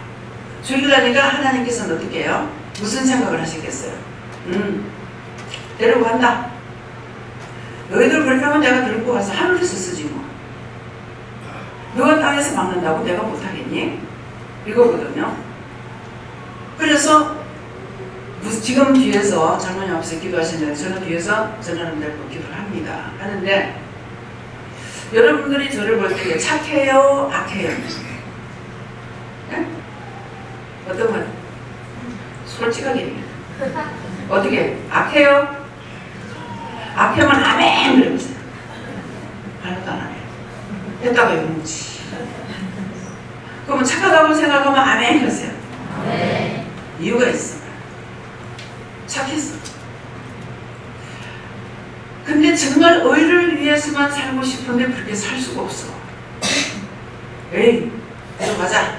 죽이려니까 하나님께서는 어떻게 해요? 무슨 생각을 하시겠어요? 데리고 간다. 너희들 그렇게 하면 내가 들고 가서 하늘에서 쓰지 뭐. 너가 땅에서 막는다고 내가 못하겠니? 이거거든요. 그래서 지금 뒤에서 젊은이 앞에서 기도하시는데 저는 뒤에서 전화를 들고 기도를 합니다. 하는데 여러분들이 저를 볼 때 착해요? 악해요? 네? 어떤 건? 솔직하게 얘기해요. 어떻게? 악해요? 악하면 아멘! 그러면서요. 하나도 안 하네요. 했다가 욕먹지. 그러면 착하다고 생각하면 아멘 하세요. 네. 이유가 있어. 착했어. 근데 정말 의를 위해서만 살고 싶은데 그렇게 살 수가 없어. 에이, 들어가자.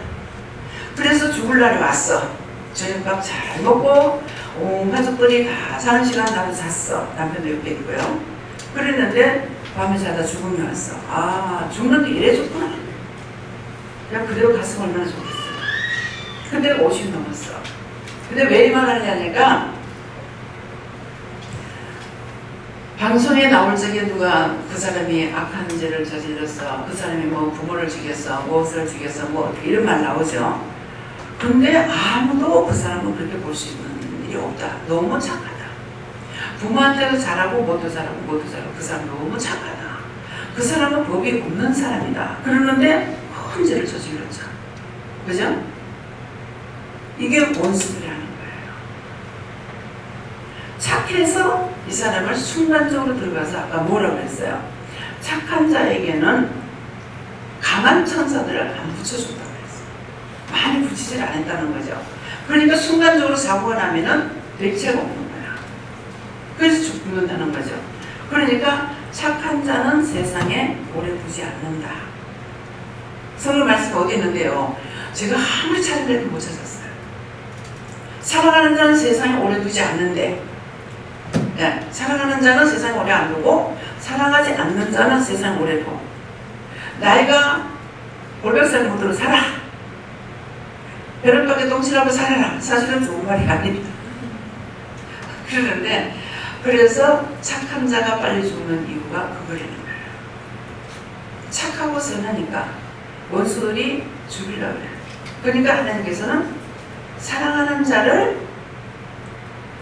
그래서 죽을 날이 왔어. 저녁밥 잘 먹고 온 가족들이 다 자는 시간 나도 잤어. 남편도 옆에 있고요. 그랬는데 밤에 자다 죽음이 왔어. 아, 죽는 게 이래 좋구나. 그냥 그대로 갔으면 얼마나 좋겠어. 근데 50 넘었어. 근데 왜 이 말을 하냐니까 방송에 나올 적에 누가 그 사람이 악한 죄를 저질렀어. 그 사람이 뭐 부모를 죽였어. 무엇을 죽였어. 뭐 어떻게 이런 말 나오죠. 근데 아무도 그 사람은 그렇게 볼 수 있는 일이 없다. 너무 착하다. 부모한테도 잘하고 뭐도 잘하고 뭐도 잘하고 그 사람 너무 착하다. 그 사람은 법이 없는 사람이다. 그러는데 큰 죄를 저질렀죠. 그죠? 이게 원수들이 하는 거예요. 착해서 이 사람을 순간적으로 들어가서 아까 뭐라고 했어요? 착한 자에게는 강한 천사들을 안 붙여준다고 했어요. 많이 붙이질 않았다는 거죠. 그러니까 순간적으로 사고가 나면은 대체가 없는 거야. 그래서 죽는다는 거죠. 그러니까 착한 자는 세상에 오래 두지 않는다. 성경 말씀 어디 있는데요? 제가 아무리 찾아내도 못 찾았어요. 사랑하는 자는 세상에 오래 두지 않는데, 네, 사랑하는 자는 세상에 오래 안 두고 사랑하지 않는 자는 세상에 오래 둬. 나이가 500살 못들어 살아. 벼룩밖에 똥칠하고 살아라. 사실은 좋은 말이 아닙니다. 그러는데 그래서 착한 자가 빨리 죽는 이유가 그거라는 거예요. 착하고 선하니까 원수들이 죽이려고 해요. 그러니까 하나님께서는 사랑하는 자를,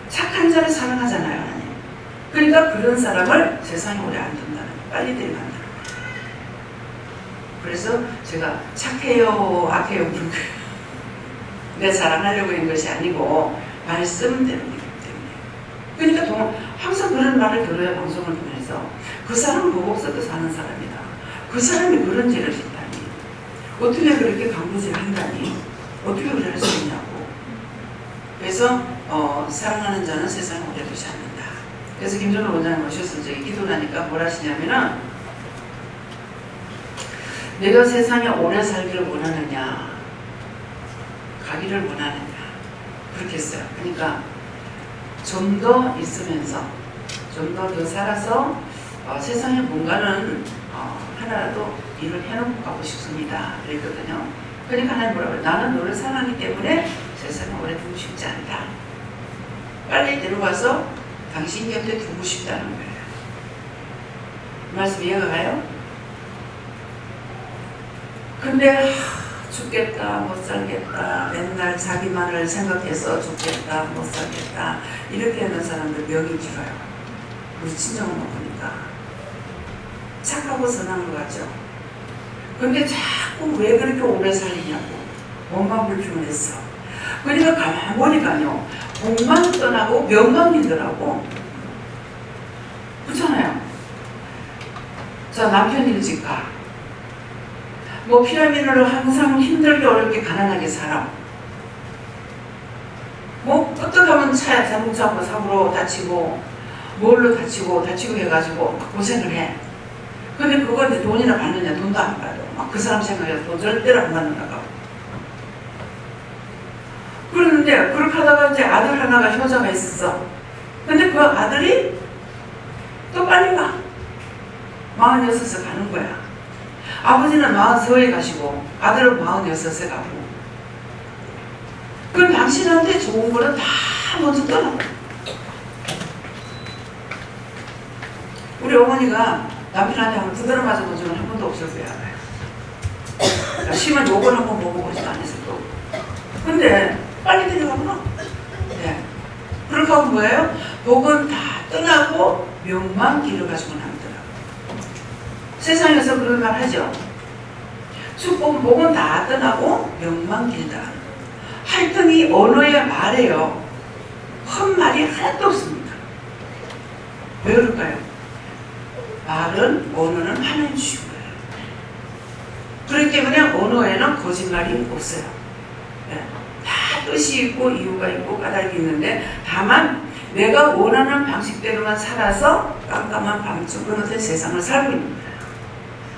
착한 자를 사랑하잖아요, 하나님. 그러니까 그런 사람을 세상에 오래 안 둔다는 거예요. 빨리 데려간다는 거예요. 그래서 제가 착해요, 악해요 그런 거예요. 내 자랑하려고 한 것이 아니고 말씀대로 이기 때문에. 그러니까 항상 그런 말을 들어요. 방송을 통해서 그 사람은 법 없어도 사는 사람이다. 그 사람이 그런 죄를 짓다니, 어떻게 그렇게 강도질을 한다니, 어떻게 그럴 수 있냐고. 그래서 사랑하는 자는 세상에 오래 두지 않는다. 그래서 김정일 원장님 오셨을 적에 기도를 하니까 뭘 하시냐면은, 내가 세상에 오래 살기를 원하느냐, 가기를 원하느냐, 그렇게 했어요. 그러니까 좀 더 있으면서 좀 더 살아서 세상에 뭔가는 하나라도 일을 해놓고 가고 싶습니다. 그랬거든요. 그러니까 하나님 뭐라고 해요? 나는 너를 사랑하기 때문에 세상에 오래 두고 싶지 않다. 빨리 데려가서 당신 곁에 두고 싶다는 거예요. 이 말씀 이해가 가요? 근데 죽겠다, 못 살겠다, 맨날 자기만을 생각해서 죽겠다, 못 살겠다, 이렇게 하는 사람들 명이 길어요. 우리 친정을 보니까 착하고 선한 것 같죠? 근데 자꾸 왜 그렇게 오래 살리냐고 몸만 불평했어. 그러니까 가만 보니까요, 복만 떠나고 명만 힘들하고. 그렇잖아요. 자, 남편 일찍 가. 뭐 피라미드로 항상 힘들게 어렵게 가난하게 살아. 뭐 끄떡하면 차에 자동차 뭐 사고로 다치고 뭘로 다치고 해가지고 막 고생을 해. 근데 그거 이제 돈이나 받느냐? 돈도 안 받아. 막 그 사람 생각해서 돈 절대로 안 받는다고. 그런데 그렇게 하다가 이제 아들 하나가 효자가 있었어. 근데 그 아들이 또 빨리 가. 46에 가는 거야. 아버지는 43에 가시고 아들은 46에 가고. 그럼 당신한테 좋은 거는 다 먼저 떠나고. 우리 어머니가 남편한테 한번 두드러 맞아본 적은 한 번도 없을 거야. 심한 욕을 한번 먹어보지도 않았을 거고. 근데 빨리 데려가구나. 네. 축복하고 뭐예요? 복은 다 떠나고 명만 길어가지고 남더라고요. 세상에서 그런 말 하죠. 축복은 복은 다 떠나고 명만 길다. 하여튼 이 언어의 말에요. 헛말이 하나도 없습니다. 왜 그럴까요? 말은, 언어는 하나님 주신 거예요. 그렇기 때문에 언어에는 거짓말이 없어요. 네. 다 뜻이 있고 이유가 있고 까닭이 있는데 다만 내가 원하는 방식대로만 살아서 깜깜한 밤중 어떤 세상을 살고 있는 거예요.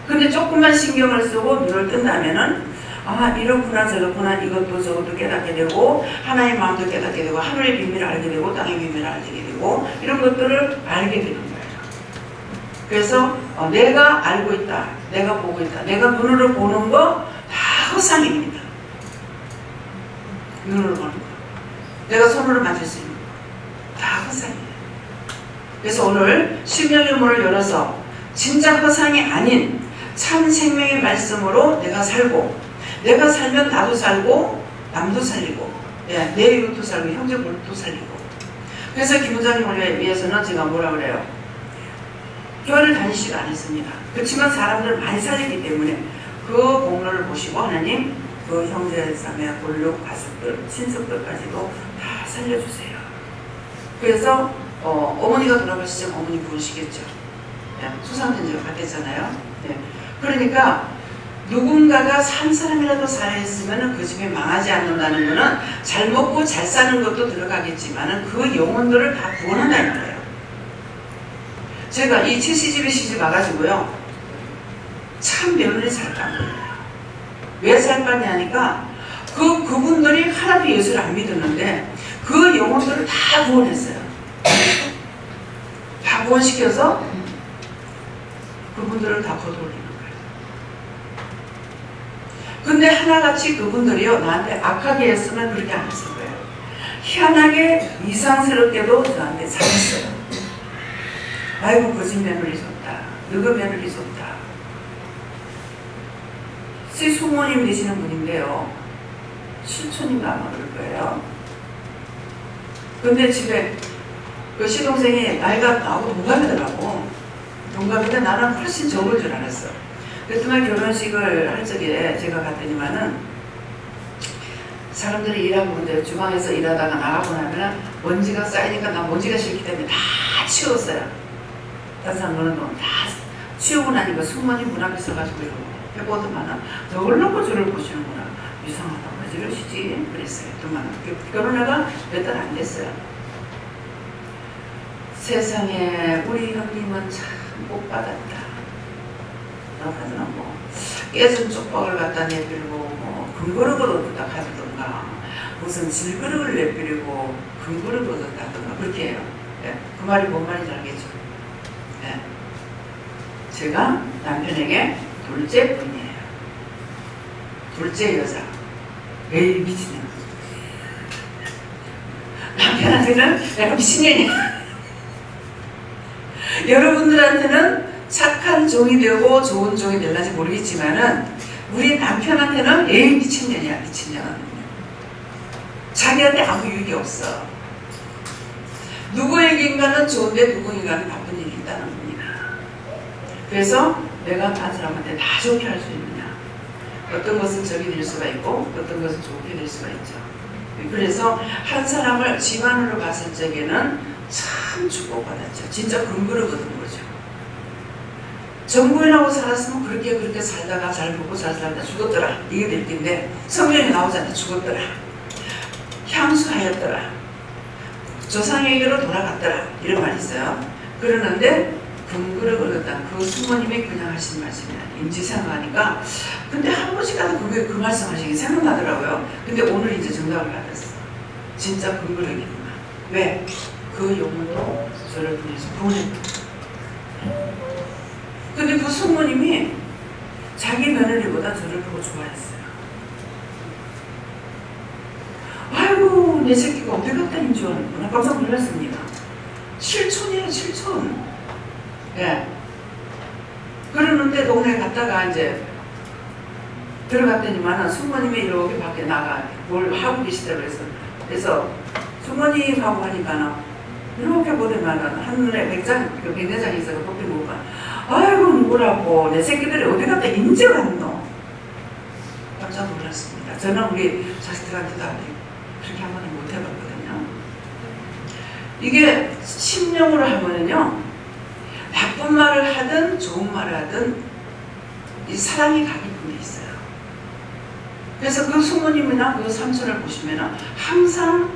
근데 조금만 신경을 쓰고 눈을 뜬다면은 아 이렇구나 저렇구나 이것도 저것도 깨닫게 되고 하나의 마음도 깨닫게 되고 하늘의 비밀을 알게 되고 땅의 비밀을 알게 되고 이런 것들을 알게 되는 거예요. 그래서 내가 알고 있다, 내가 보고 있다, 내가 눈으로 보는 거 다 허상입니다. 눈으로 보는 거, 내가 손으로 만질 수 있는 거 다 허상이에요. 그래서 오늘 신명의 문을 열어서 진짜 허상이 아닌 참 생명의 말씀으로 내가 살고, 내가 살면 나도 살고 남도 살리고 내 이웃도 살고 형제도 살리고. 그래서 김원장님을 위해서는 제가 뭐라 그래요? 교회를 다니지도 않았습니다. 그렇지만 사람들을 많이 살리기 때문에 그 공로를 보시고 하나님 그 형제 자매 골목 가족들 친척들까지도 다 살려주세요. 그래서 어머니가 돌아가시죠. 어머니 부으시겠죠. 수상전지가 바뀌었잖아요. 그러니까 누군가가 산 사람이라도 살아있으면 그 집이 망하지 않는다는 것은 잘 먹고 잘 사는 것도 들어가겠지만 그 영혼들을 다 구원한다는 거예요. 제가 이 70집에 시집 와가지고요 참 며느리 잘 깐 거예요. 왜 잘 깠냐니까 그분들이 하나도 예수를 안 믿었는데 그 영혼들을 다 구원했어요. 다 구원시켜서 그분들을 다 거둬올리는 거예요. 근데 하나같이 그분들이요 나한테 악하게 했으면 그렇게 안 했을 거예요. 희한하게 이상스럽게도 저한테 잘했어요. 아이고 거짓 며느리 좋다, 너그 며느리 좋다. 수모님 되시는 분인데요 실촌인가 아마 그럴 거예요. 근데 집에 그 시동생이 나이가 나하고 동갑이더라고. 동갑인데 나는 훨씬 적을 줄 알았어. 그랬더니 결혼식을 할 적에 제가 갔더니만은 사람들이 일하고 있는데 주방에서 일하다가 나가고 나면 먼지가 쌓이니까 나 먼지가 싫기 때문에 다 치웠어요. 다른 사람 노는 동안 다 치우고 나니까 숙모님 문 앞에 서가지고 이러고 해보더만은 저걸 놓고 저를 보시는구나. 이상하다. 왜 저러시지? 그랬어요. 그만 결혼해가 몇 달 안 됐어요. 세상에 우리 형님은 참 복 받았다. 나는 뭐 깨진 쪽박을 갖다 내밀고 뭐 금그릇을 얻었다 가져던가 무슨 질그릇을 내밀고 금그릇을 얻었다던가 그렇게 해요. 그 말이 뭔 말인지 알겠죠? 제가 남편에게 둘째 분이에요. 둘째 여자. 에이 미친년. 남편한테는 내가 미친년이야. 여러분들한테는 착한 종이 되고 좋은 종이 될지 모르겠지만은 우리 남편한테는 에이 미친년이야 미친년. 자기한테 아무 유익이 없어. 누구에게인가는 좋은데 누구에게인가는 나쁜 일이 있다는 겁니다. 그래서 내가 다른 사람한테 다 좋게 할 수 있느냐. 어떤 것은 적이 될 수가 있고 어떤 것은 좋게 될 수가 있죠. 그래서 한 사람을 집안으로 봤을 적에는 참 축복받았죠. 진짜 근거를 거둔 거죠. 정부인하고 살았으면 그렇게 살다가 잘 보고 잘 살다 죽었더라. 이게 될 텐데 성경에 나오잖아요. 죽었더라. 향수하였더라. 조상에게로 돌아갔더라. 이런 말이 있어요. 그러는데 근거를 걸었다. 그 수모님이 그냥 하신 말씀이 아니에요. 인지 생각하니까 근데 한 번씩 가도 그 말씀 하시기 생각나더라고요. 근데 오늘 이제 정답을 받았어. 진짜 근거를 이기구나. 왜? 그 영혼도 저를 통해서 구원했다. 근데 그 수모님이 자기 며느리보다 저를 보고 좋아했어요. 아이고 내 새끼가 어디 갔다 인 줄 아는구나. 깜짝 놀랐습니다. 7촌이에요 7촌. 그러는데 동네에 갔다가 이제 들어갔더니만 숙모님이 이렇게 밖에 나가 뭘 하고 계시다고 그래서 숙모님하고 하니까는 이렇게 보내면은 한눈에 백내장이 있어서 커피 먹으면 아이고 누구라고 내 새끼들이 어디 갔다 인정했노. 깜짝 놀랐습니다. 저는 우리 자식들한테도 아직 그렇게 한 번은 못 해봤거든요. 이게 심령으로 하면은요, 나쁜 말을 하든 좋은 말을 하든 이 사랑이 가길 뿐에 있어요. 그래서 그 부모님이나 그 삼촌을 보시면은 항상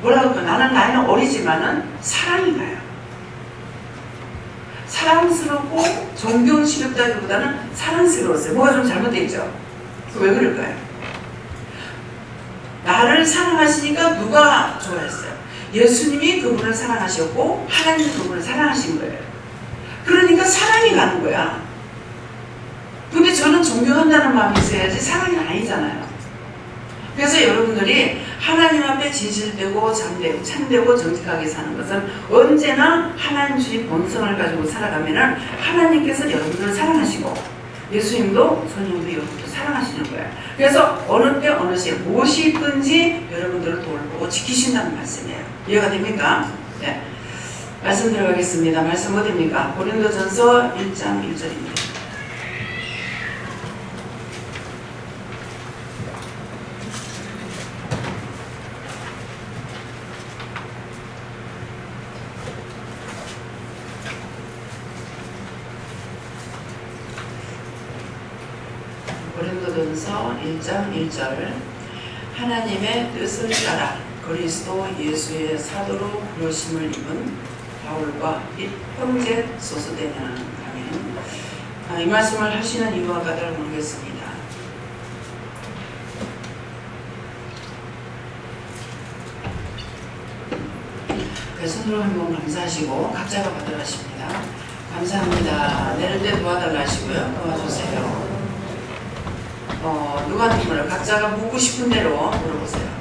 뭐라고 할까, 나는 나이는 어리지만은 사랑이 가요. 사랑스럽고 존경스럽다기보다는 사랑스러웠어요. 뭐가 좀 잘못되어 있죠? 왜 그럴까요? 나를 사랑하시니까 누가 좋아했어요? 예수님이 그분을 사랑하셨고 하나님이 그분을 사랑하신 거예요. 그러니까 사랑이 가는 거야. 근데 저는 존경한다는 마음이 있어야지 사랑이 아니잖아요. 그래서 여러분들이 하나님 앞에 진실되고 참되고 정직하게 사는 것은 언제나 하나님 주신 본성을 가지고 살아가면은 하나님께서 여러분들을 사랑하시고 예수님도 성령도 여러분들 사랑하시는 거예요. 그래서 어느 때 어느 시에 무엇이 있든지 여러분들을 돌보고 지키신다는 말씀이에요. 이해가 됩니까? 네. 말씀 들어가겠습니다. 말씀 어디입니까? 고린도전서 1장 1절입니다. 고린도전서 1장 1절 하나님의 뜻을 따라 그리스도 예수의 사도로 부르심을 입은 바울과 및 형제 소수되는 하면 이 말씀을 하시는 이유와 까닭을 모르겠습니다. 손으로 한번 감사하시고 각자가 받으라 하십니다. 감사합니다. 내릴 때 도와달라 하시고요. 도와주세요. 누구한테 물어요? 각자가 묻고 싶은 대로 물어보세요.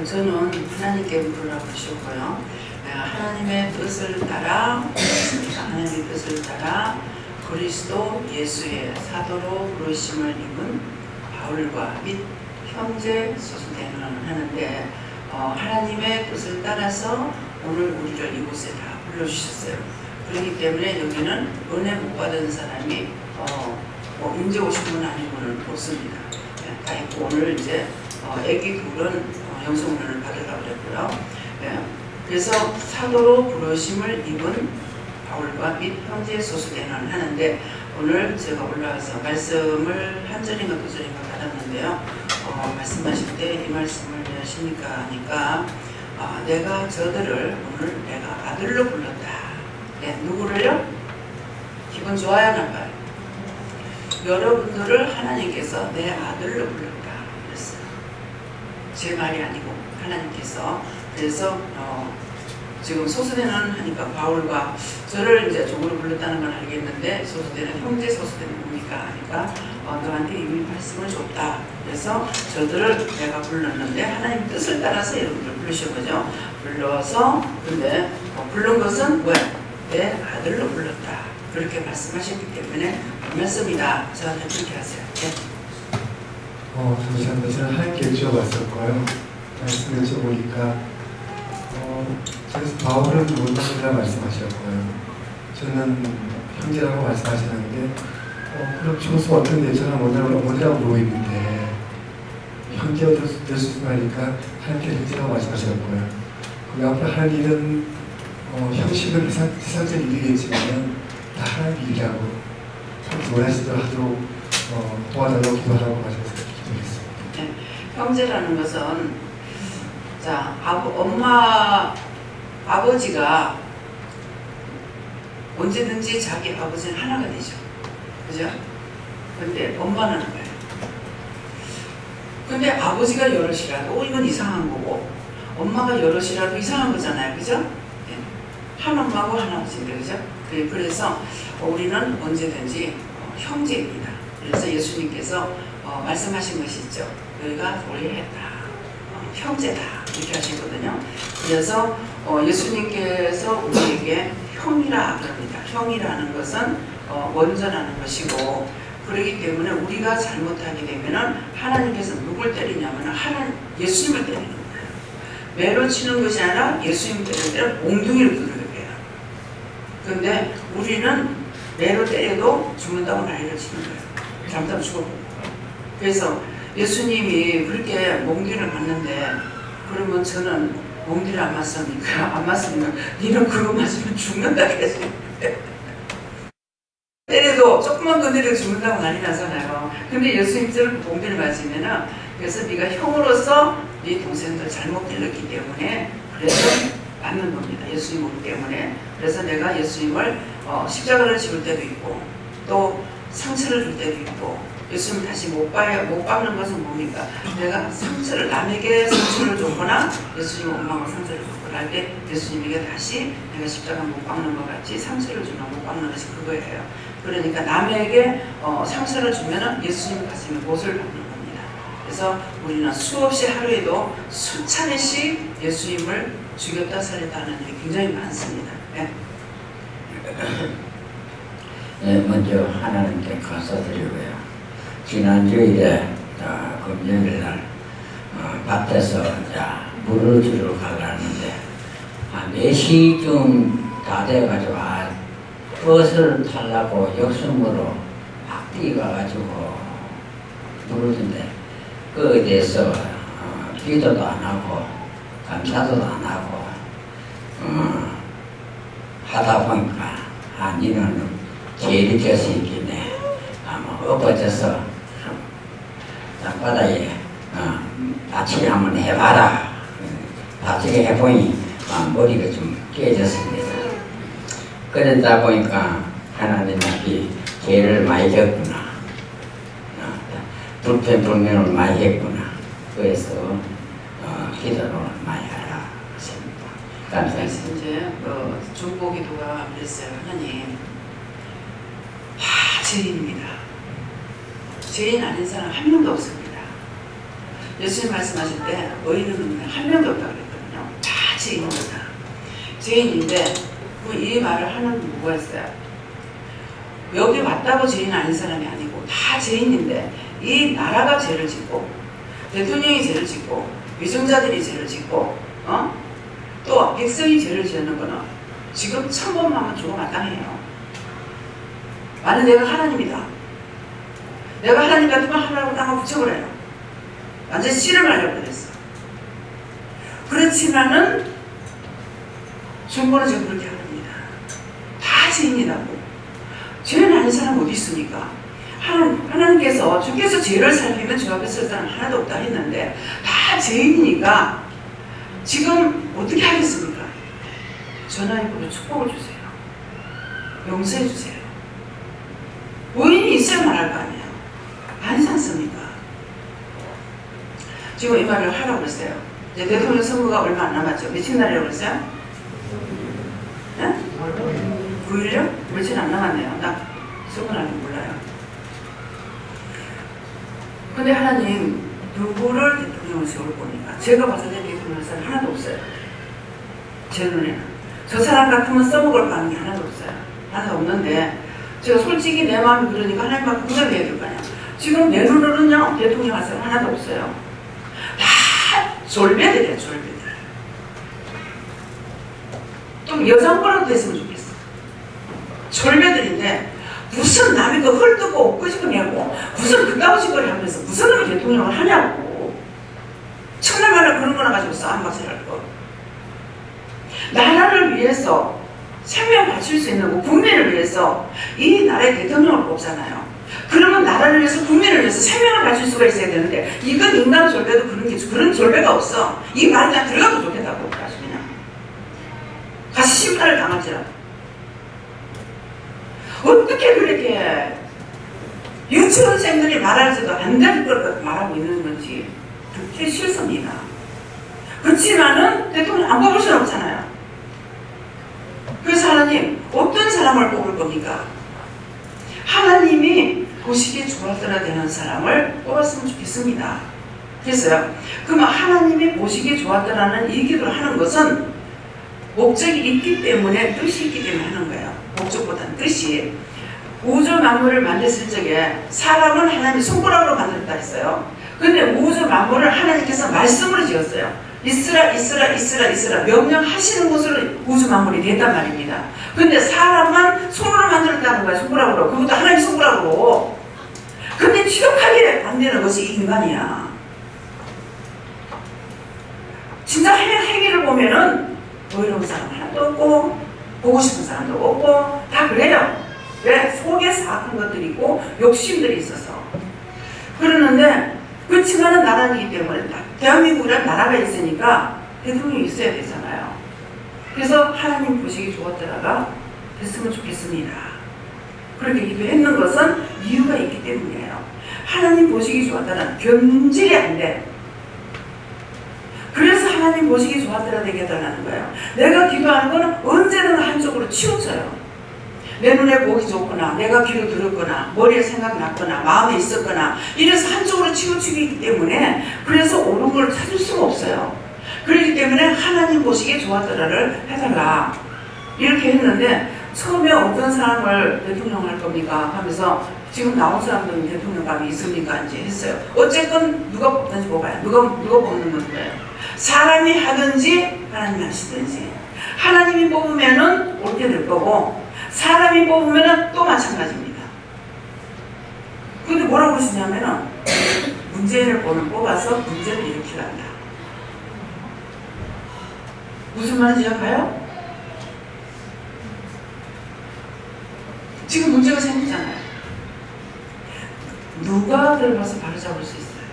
저는 하나님께 물으라고 하셨고요. 하나님의 뜻을 따라 하나님의 뜻을 따라 그리스도 예수의 사도로 부르심을 입은 바울과 및 형제 소수되는 하는데 하나님의 뜻을 따라서 오늘 우리를 이곳에 다 불러주셨어요. 그렇기 때문에 여기는 은혜 못 받은 사람이 이제 오신 분 아닌 분은 없습니다. 다 있고 오늘 이제 애기 둘은 영성문을 받으려고 그랬고요. 그래서 사도로 부르심을 입은 바울과 및 형제 소수되는 하는데 오늘 제가 올라와서 말씀을 한 절인가 두 절인가 받았는데요. 말씀하실 때 이 말씀을 왜 하십니까 하니까 내가 저들을 오늘 내가 아들로 불렀다. 누구를요? 기분 좋아야 나빠요. 여러분들을 하나님께서 내 아들로 불렀다. 제 말이 아니고 하나님께서. 그래서 지금 소수되는 하니까 바울과 저를 이제 종으로 불렀다는 건 알겠는데 소수되는 형제 소수되는 뭡니까 하니까 너한테 이미 말씀을 줬다. 그래서 저들을 내가 불렀는데 하나님 뜻을 따라서 여러분들 부르신 거죠. 불러서 근데 부른 것은 뭐야? 내 아들로 불렀다. 그렇게 말씀하셨기 때문에 말씀이다. 저한테 그렇게 하세요. 네. 저는 하나님께 여쭤봤었고요. 말씀 여쭤보니까 그래서 바울은 누구다 말씀하셨고요. 저는 형제라고 말씀하셨는데 그럼 조수 어떤데 저는 어머니라고 부르고 있는데 형제가 될 수 있으니까 하나님께 형제라고 말씀하셨고요. 그 앞으로 할 일은 형식은 세상적인 일이겠지만 다 하나님 일이라고 원하시도록 도와달라고 기도하라고 하셨어요. 네, 형제라는 것은 자 아버지가 언제든지 자기 아버지는 하나가 되죠. 그죠? 근데 엄마는 거예요. 근데 아버지가 여럿이라도 이건 이상한 거고 엄마가 여럿이라도 이상한 거잖아요. 그죠? 네. 한 엄마고 한 아버지인데, 그죠? 네, 그래서 우리는 언제든지 형제입니다. 그래서 예수님께서 말씀하신 것이 있죠. 너희가 우리했다. 형제다. 이렇게 하시거든요. 그래서 예수님께서 우리에게 형이라 그럽니다. 형이라는 것은 원전하는 것이고, 그렇기 때문에 우리가 잘못하게 되면은 하나님께서 누굴 때리냐면 예수님을 때리는 거예요. 매로 치는 것이 아니라 예수님 때릴 때는 몽둥이를 두드려요. 근데 우리는 매로 때려도 죽는다고 난리를 치는 거예요. 잘못하면 죽어버려요. 그래서 예수님이 그렇게 몽둥이를 맞는데, 그러면 저는 몽둥이를 안 맞습니까? 안 맞으면 니는 그거 맞으면 죽는다 그랬어요. 때려도 조금만 건드려도 죽는다고 난리 나잖아요. 근데 예수님처럼 몽둥이를 맞으면은, 그래서 네가 형으로서 네 동생들 잘못 길렀기 때문에 그래서 맞는 겁니다. 예수님 오기 때문에. 그래서 내가 예수님을 십자가를 지을 때도 있고, 또 상처를 줄 때도 있고, 예수님 다시 못 박는 것은 뭡니까? 내가 남에게 상처를 줬거나 예수님 엄마가 상처를 줬거나 할 때 예수님에게 다시 내가 십자가 못 박는 것 같이 상처를 주면 못 박는 것이 그거예요. 그러니까 남에게 상처를 주면은 예수님 가슴에 못을 박는 겁니다. 그래서 우리는 수없이 하루에도 수차례씩 예수님을 죽였다 살렸다 하는 일이 굉장히 많습니다. 네. 네, 먼저 하나님께 감사드리고요. 지난 주일에 금요일 날 밭에서 물을 주러 가려는데 한 4시쯤 다 돼가지고 버스를 타려고 역순으로 막 뛰어가가지고 물을 준대. 거기에 대해서 기도도 안 하고 감사도 안 하고 하다 보니까 니는 제일이 될 수 있겠네. 엎어져서 땅바닥에 다치기 한번 해봐라. 다치기 해보니 머리가 좀 깨졌습니다. 그러다 보니까 하나님 앞이 죄를 많이 졌구나. 불평불명을 많이 했구나. 그래서 기도를 많이 하라 하십니다. 감사합니다. 그래서 이제 중보기도가 그랬어요. 하나님, 죄인입니다. 죄인 아닌 사람 한 명도 없습니다. 예수님 말씀하실 때 의인은 한 명도 없다고 그랬거든요. 다 죄인입니다. 죄인인데 이 말을 하는 누가 있어요? 여기 왔다고 죄인 아닌 사람이 아니고 다 죄인인데 이 나라가 죄를 짓고 대통령이 죄를 짓고 위정자들이 죄를 짓고 또 백성이 죄를 지는 거는 지금 천번만은 죽어 마땅해요. 나는 내가 하나님이다. 내가 하나님 같으면 하나님을 땅을 붙여버려요. 완전히 씨를 말려버렸어. 그렇지만은 중보는 지금 그렇게 합니다. 다 죄인이라고. 죄는 아닌 사람 어디 있습니까? 하나님께서 주께서 죄를 살피면 주 앞에 설 사람 하나도 없다 했는데 다 죄인이니까 지금 어떻게 하겠습니까? 전하님으로 축복을 주세요. 용서해 주세요. 의인이 있어야만 할 거 아니에요. 아니지 않습니까? 지금 이 말을 하라고 그랬어요. 이제 대통령 선거가 얼마 안 남았죠. 며칠 날이라고 그랬어요? 네? 9일요? 며칠 안 남았네요. 나 선거라는 몰라요. 근데 하나님 누구를 대통령을 세울 거니까 제가 봤을 때 대통령 사람 하나도 없어요. 제 눈에는. 저 사람 같으면 써먹을 가는 게 하나도 없어요. 하나도 없는데 제가 솔직히 내 마음이 그러니까 하나님만 공감해야 될 거 아니야. 지금 내 눈으로는요 대통령 할 사람 하나도 없어요. 다 졸배들이에요. 졸배들. 좀 여성거라도 됐으면 좋겠어. 졸배들인데 무슨 남이 그 헐뜯고 엊그지고 무슨 그까부지거리 하면서 무슨 놈이 대통령을 하냐고. 천하만을 그런 거나 가지고 싸움박질 할 거. 나라를 위해서 생명 바칠 수 있는 국민을 위해서 이 나라의 대통령을 뽑잖아요. 그러면 나라를 위해서 국민을 위해서 생명을 바칠 수가 있어야 되는데 이건 인간 졸배도 그런 졸배가 없어. 이 말이 그냥 들어가도 좋겠다고 아주 그냥 가서 심판을 당할지라도 어떻게 그렇게 유치원생들이 말하지도 안 될 걸 말하고 있는 건지 듣기 싫습니다. 그 그렇지만은 대통령 안 뽑을 수는 없잖아요. 그래서 하나님 어떤 사람을 뽑을 겁니까? 하나님이 보시기에 좋았더라 되는 사람을 뽑았으면 좋겠습니다. 그래서요. 그러면 하나님이 보시기에 좋았더라는 이 기도를 하는 것은 목적이 있기 때문에, 뜻이 있기 때문에 하는 거예요. 목적보다는 뜻이. 우주 만물을 만드실 적에 사람은 하나님이 손가락으로 만들었다 했어요. 근데 우주 만물을 하나님께서 말씀으로 지었어요. 있으라 있으라 있으라 있으라 명령하시는 것으로 우주 만물이 됐단 말입니다. 근데 사람만 손으로 만들었다는 거예요. 손가락으로. 그것도 하나님 손가락으로. 근데 취득하게 안 되는 것이 인간이야. 진짜 행위를 보면은 보이는 사람 하나도 없고 보고 싶은 사람도 없고 다 그래요. 왜? 속에 사악한 것들이 있고 욕심들이 있어서 그러는데, 그렇지만은 나라이기 때문에 대한민국이란 나라가 있으니까 대통령이 있어야 되잖아요. 그래서 하나님 보시기 좋았더라가 됐으면 좋겠습니다. 그렇게 기도했는 것은 이유가 있기 때문이에요. 하나님 보시기 좋았다는 변질이 안 돼. 그래서 하나님 보시기 좋았더라 되게 해달라는 거예요. 내가 기도하는 거는 언제든 한쪽으로 치우쳐요. 내 눈에 보기 좋거나 내가 귀로 들었거나 머리에 생각났거나 마음에 있었거나 이래서 한쪽으로 치우치기 때문에 그래서 옳은 걸 찾을 수가 없어요. 그렇기 때문에 하나님 보시기에 좋았더라를 해달라 이렇게 했는데, 처음에 어떤 사람을 대통령 할 겁니까 하면서 지금 나온 사람들은 대통령감이 있습니까 이제 했어요. 어쨌건 누가 뽑든지 뽑아요. 누가 뽑는 건 거예요. 사람이 하든지 하나님이 하시든지, 하나님이 뽑으면은 옳게 될 거고 사람이 뽑으면은 또 마찬가지입니다. 근데 뭐라고 그러시냐면은 문재인을 뽑아서 문제를 일으키란다. 무슨 말인지 알아요? 지금 문제가 생기잖아요. 누가 들어가서 바로 잡을 수 있어요?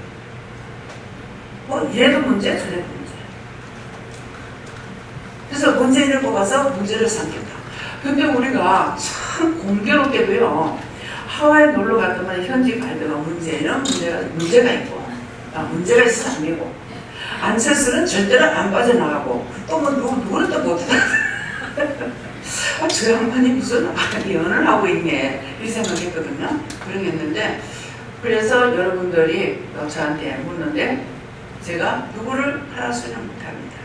뭐 이래도 문제 저래도 문제. 그래서 문재인을 뽑아서 문제를 삼겠다. 근데 우리가 참 공교롭게도요, 하와이 놀러 갔더니 현지 가이드가 문재인은 문제가 있고, 문제가 있어서 안 되고, 안철수는 절대로 안 빠져나가고, 또 뭐 누구는 또 못하다. 저 양반이 무슨 연을 하고 있네 이 생각했거든요. 그러겠는데, 그래서 여러분들이 저한테 묻는데 제가 누구를 하라수는 못합니다.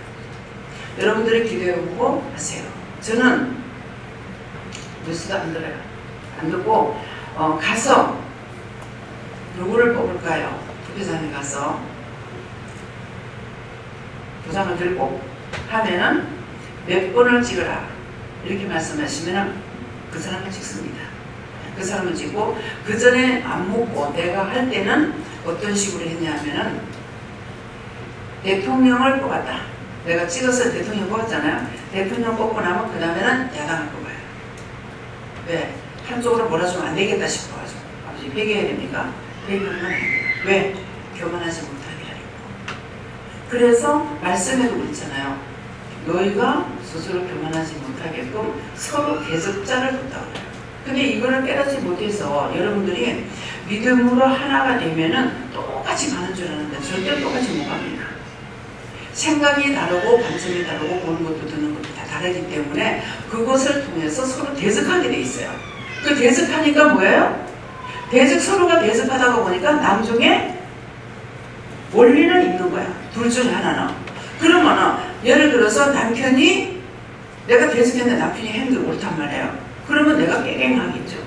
여러분들이 기도해보고 하세요. 저는 뉴스도 안 들어요. 안 듣고 가서 누구를 뽑을까요? 투표장에 가서 도장을 들고 하면은 몇 번을 찍으라 이렇게 말씀하시면은 그 사람을 찍습니다. 그 사람을 찍고, 그 전에 안 묻고 내가 할 때는 어떤 식으로 했냐면은 대통령을 뽑았다. 내가 찍어서 대통령 뽑았잖아요. 대통령 뽑고 나면 그 다음에는 야당을 뽑아요. 왜? 한쪽으로 몰아주면 안 되겠다 싶어가지고. 아버지 회개해야 됩니까? 회개하면 안 돼요. 왜? 교만하지 못하게 하려고. 그래서 말씀에도 그랬잖아요. 너희가 스스로 교만하지 못하게끔 서로 대적자를 뒀다고 해요. 근데 이거를 깨닫지 못해서 여러분들이 믿음으로 하나가 되면은 똑같이 가는 줄 아는데 절대 똑같이 못 갑니다. 생각이 다르고 관점이 다르고 보는 것도 듣는 것도 다 다르기 때문에 그것을 통해서 서로 대적하게 돼 있어요. 그 대적하니까 뭐예요? 서로가 대적하다가 보니까 나중에 원리는 있는 거야. 둘 중에 하나는. 그러면은 예를 들어서 남편이 내가 대적했는데 남편이 행동이 옳단 말이에요. 그러면 내가 깨갱하겠죠.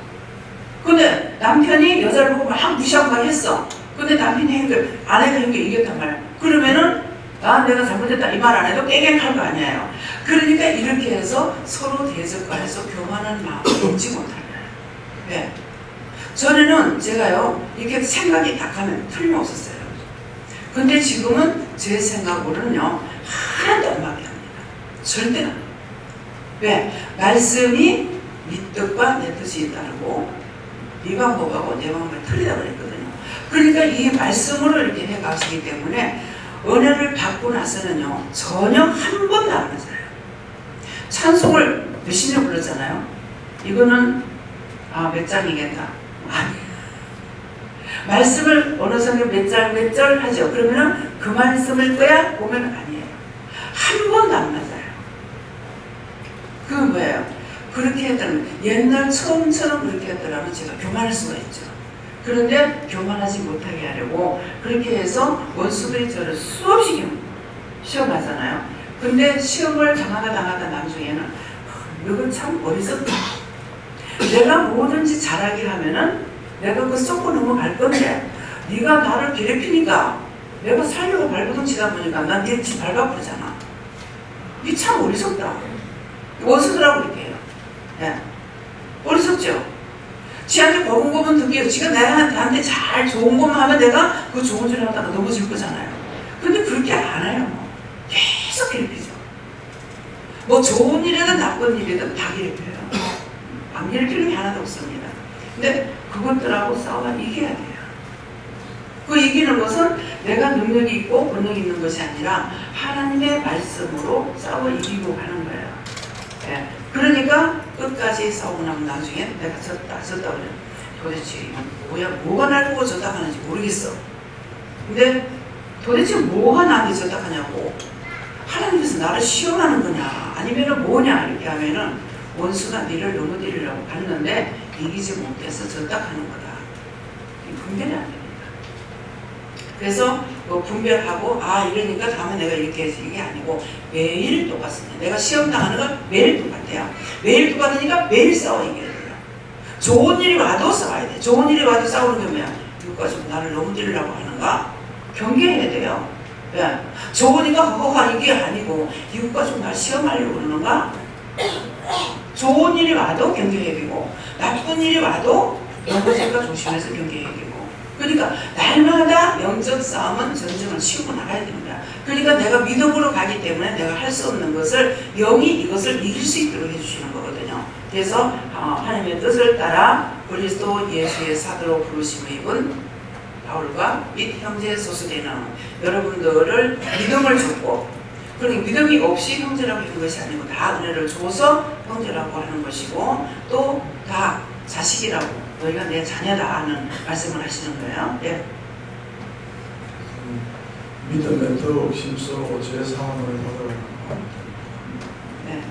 근데 남편이 여자를 보고 막 무시하고 막 했어. 근데 남편이 아내가 행동이 이겼단 말이야. 그러면은 내가 잘못했다 이 말 안 해도 깨갱할 거 아니에요. 그러니까 이렇게 해서 서로 대적과해서 교만한 마음을 잊지 못하는 거예요. 왜? 전에는 제가요 이렇게 생각이 딱 하면 틀림없었어요. 근데 지금은 제 생각으로는요 하나도 안 맞게 합니다. 절대로. 왜? 말씀이 네 뜻과 내 뜻이 다르고 네 방법하고 내 방법이 틀리다고 그랬거든요. 그러니까 이 말씀으로 이렇게 해가시기 때문에 은혜를 받고 나서는요 전혀 한 번도 안 맞아요. 찬송을 몇십 년 불렀잖아요. 이거는 몇 장이겠다. 아니, 말씀을 어느 성경 몇 절 하죠. 그러면은 그 말씀을 거야 보면 아니에요. 그렇게 했다면 옛날 처음처럼 그렇게 했더라면 제가 교만할 수가 있죠. 그런데 교만하지 못하게 하려고 그렇게 해서 원수들이 저를 수없이 시험하잖아요. 근데 시험을 당하다 나중에는 너는 참 어리석다. 내가 뭐든지 잘하게 하면은 내가 그거 썩고 넘어갈 건데 네가 나를 괴롭히니까 내가 살려고 발버둥 치다 보니까 난 네 집 밟아버리잖아. 네 참 어리석다. 원수들하고 이렇게 해요. 예. 어리석죠? 지한테 고분고분 듣기에 지가 나한테 잘 좋은 것만 하면 내가 그 좋은 줄 하다가 넘어질 거잖아요. 근데 그렇게 안 해요. 계속 괴롭히죠. 뭐 좋은 일이든 나쁜 일이든 다 괴롭혀요. 안 괴롭히는 게 하나도 없습니다. 근데 그것들하고 싸우면 이겨야 돼요. 그 이기는 것은 내가 능력이 있고 권능이 있는 것이 아니라 하나님의 말씀으로 싸워 이기고 가는 거예요. 예. 그러니까 끝까지 싸우고 나면 나중에 내가 졌다 그래. 도대체 뭐가 날 보고 졌다 하는지 모르겠어. 근데 도대체 뭐가 나한테 졌다 하냐고. 하나님께서 나를 시험하는 거냐 아니면 뭐냐 이렇게 하면은 원수가 니를 넘어뜨리려고 갔는데 이기지 못해서 졌다 하는 거다. 분별이 안 됩니다. 그래서 뭐 분별하고 이러니까 다음에 내가 이렇게 해서 이게 아니고 매일 똑같습니다. 내가 시험 당하는 건 매일 똑같아요. 매일 똑같으니까 매일 싸워 이겨야 돼요. 좋은 일이 와도 싸워야 돼. 좋은 일이 와도 싸우는 게 뭐야? 누가 좀 나를 넘어뜨리려고 하는가? 경계해야 돼요. 예. 좋으니까 허허하 이게 아니고 이웃과 좀 날 시험하려고 그러는가? 좋은 일이 와도 경계해비고 나쁜 일이 와도 넘어질까 조심해서 경계해비고 그러니까 날마다 영적 싸움은 전쟁을 치고 나가야 됩니다. 그러니까 내가 믿음으로 가기 때문에 내가 할 수 없는 것을 영이 이것을 이길 수 있도록 해주시는 거거든요. 그래서 하나님의 뜻을 따라 그리스도 예수의 사도로 부르심을 입은 바울과 및 형제 소수되는 여러분들을 믿음을 줬고 그러니 믿음이 없이 형제라고 하는 것이 아니고 다 은혜를 줘서 형제라고 하는 것이고 또 다 자식이라고 너희가 내 자녀다 하는 말씀을 하시는 거예요. 예. 믿음에 더욱 힘쓰고 제 상황을 하도록 네.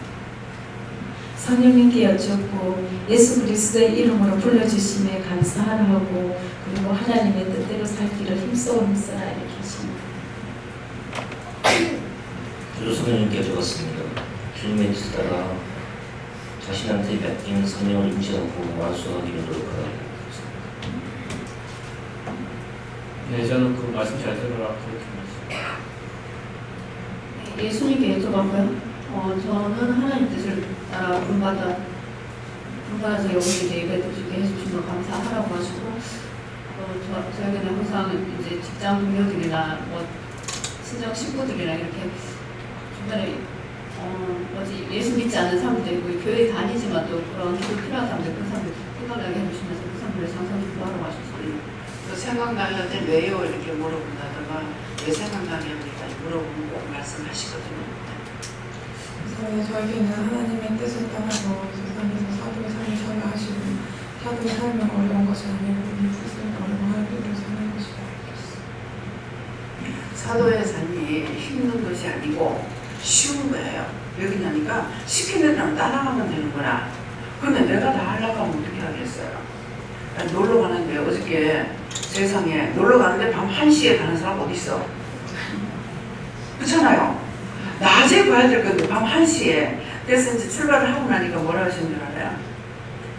성령님께 여쭙고 예수 그리스도의 이름으로 불러주심에 감사하고 그리고 하나님의 뜻대로 살기를 힘써라 이렇게 하십니다. 주로 성령님께 적었습니다. 주님의 뜻에 따라 자신한테 맡긴 성령을 인지하고 완수하기를 노력하라. 네, 저는 그 말씀 잘 들으라 그렇게 말씀. 예수님께 여쭤봤고요. 저는 하나님 뜻을 따라 분받아서 여기서 예배드리게 해주신 거 감사하라고 하시고 저에게는 항상 이제 직장 동료들이나 뭐 친정 식구들이나 이렇게 주변에 예수 믿지 않는 사람도 있고 교회 다니지만 또 그런 기도 필요한 사람들 그 사람들 생각나게 해주시면서 그 사람들을 항상 기도하라고 하셨어요. 또 생각나는 때 왜요 이렇게 물어본다든가 왜 생각나게 합니까 물어보면 꼭 말씀하시거든요. 저에게는 하나님의 뜻을 따라서 세상에서 사도의 삶을 살게 하시고 사도의 삶은 어려운 것이 아니고 이 뜻을 어려워하는 일을 사는 것이다. 사도의 삶이 힘든 것이 아니고 쉬운 거예요. 왜 그러냐니까 시키는 대로 따라가면 되는구나. 근데 내가 다 하려고 하면 어떻게 하겠어요? 놀러 가는데 어저께 세상에 놀러 가는데 밤 1시에 가는 사람 어디 있어? 그렇잖아요. 낮에 봐야 될 건데 밤 1시에 그래서 이제 출발을 하고 나니까 뭐라 하시는 줄 알아요?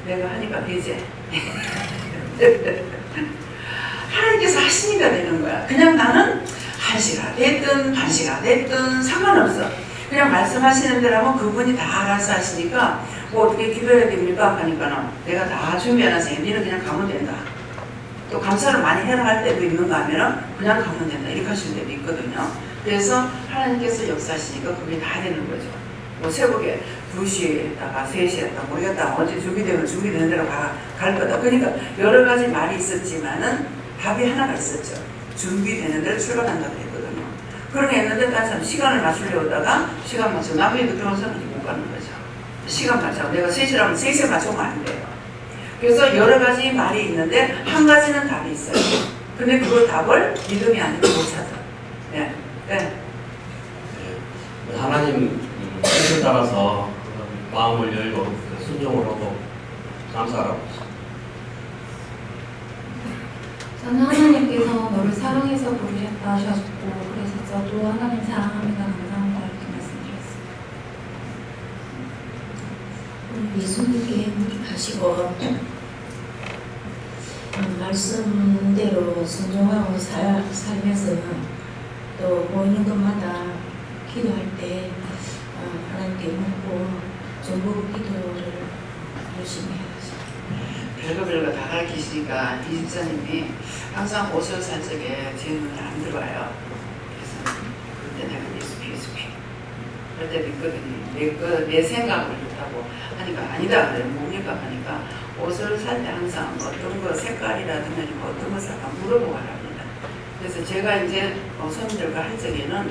내가 하니까 되지. 하나님께서 하시니까 되는 거야. 그냥 나는 1시가 됐든 반시가 됐든 상관없어. 그냥 말씀하시는 대로 하면 그분이 다 알아서 하시니까 뭐 어떻게 기도해야 됩니까? 하니까는 내가 다 준비해놨으니 니는 그냥 가면 된다. 또 감사를 많이 해라 할 때도 있는가 하면은 그냥 가면 된다. 이렇게 하시는 때도 있거든요. 그래서 하나님께서 역사하시니까 그게 다 되는 거죠. 뭐 새벽에 2시에 했다가 3시에 했다가 모르겠다. 언제 준비되면 준비되는 대로 갈 거다. 그러니까 여러 가지 말이 있었지만은 답이 하나가 있었죠. 준비되는 대로 출발한다고 했거든요. 그렇게 했는데 딴 사람 시간을 맞추려고 하다가 시간 맞춰 남편이 그렇게 하는 사람은 못 가는 거죠. 시간 맞춰. 내가 3시라면 3시에 맞추면 안 돼요. 그래서 여러 가지 말이 있는데 한 가지는 답이 있어요. 근데 그 답을 믿음이 아니면 못 찾아. 네. 네. 하나님 뜻을 따라서 마음을 열고 순종을 하고 감사하라고. 저는 하나님께서 너를 사랑해서 부르셨다 하셨고 그래서 저도 하나님 사랑합니다 감사합니다 이렇게 말씀드렸습니다. 예수님께 하시고 말씀대로 순종하고 살면서 또 보이는 것마다 기도할 때 하나님께 묻고 전부 기도를 열심히 해야죠. 별거 다 가르치시니까 이 집사님이 항상 옷을 살 적에 제 눈에 안 들어와요. 그래서 그때 내가 예수피 그럴 때도 있거든요. 내 생각을 좋다고 하니까 아니다 그래 뭡니까 하니까 옷을 살 때 항상 어떤 거 색깔이라든지 어떤 거 살까 물어보고 하랍니다. 그래서 제가 이제 손님들과 할 적에는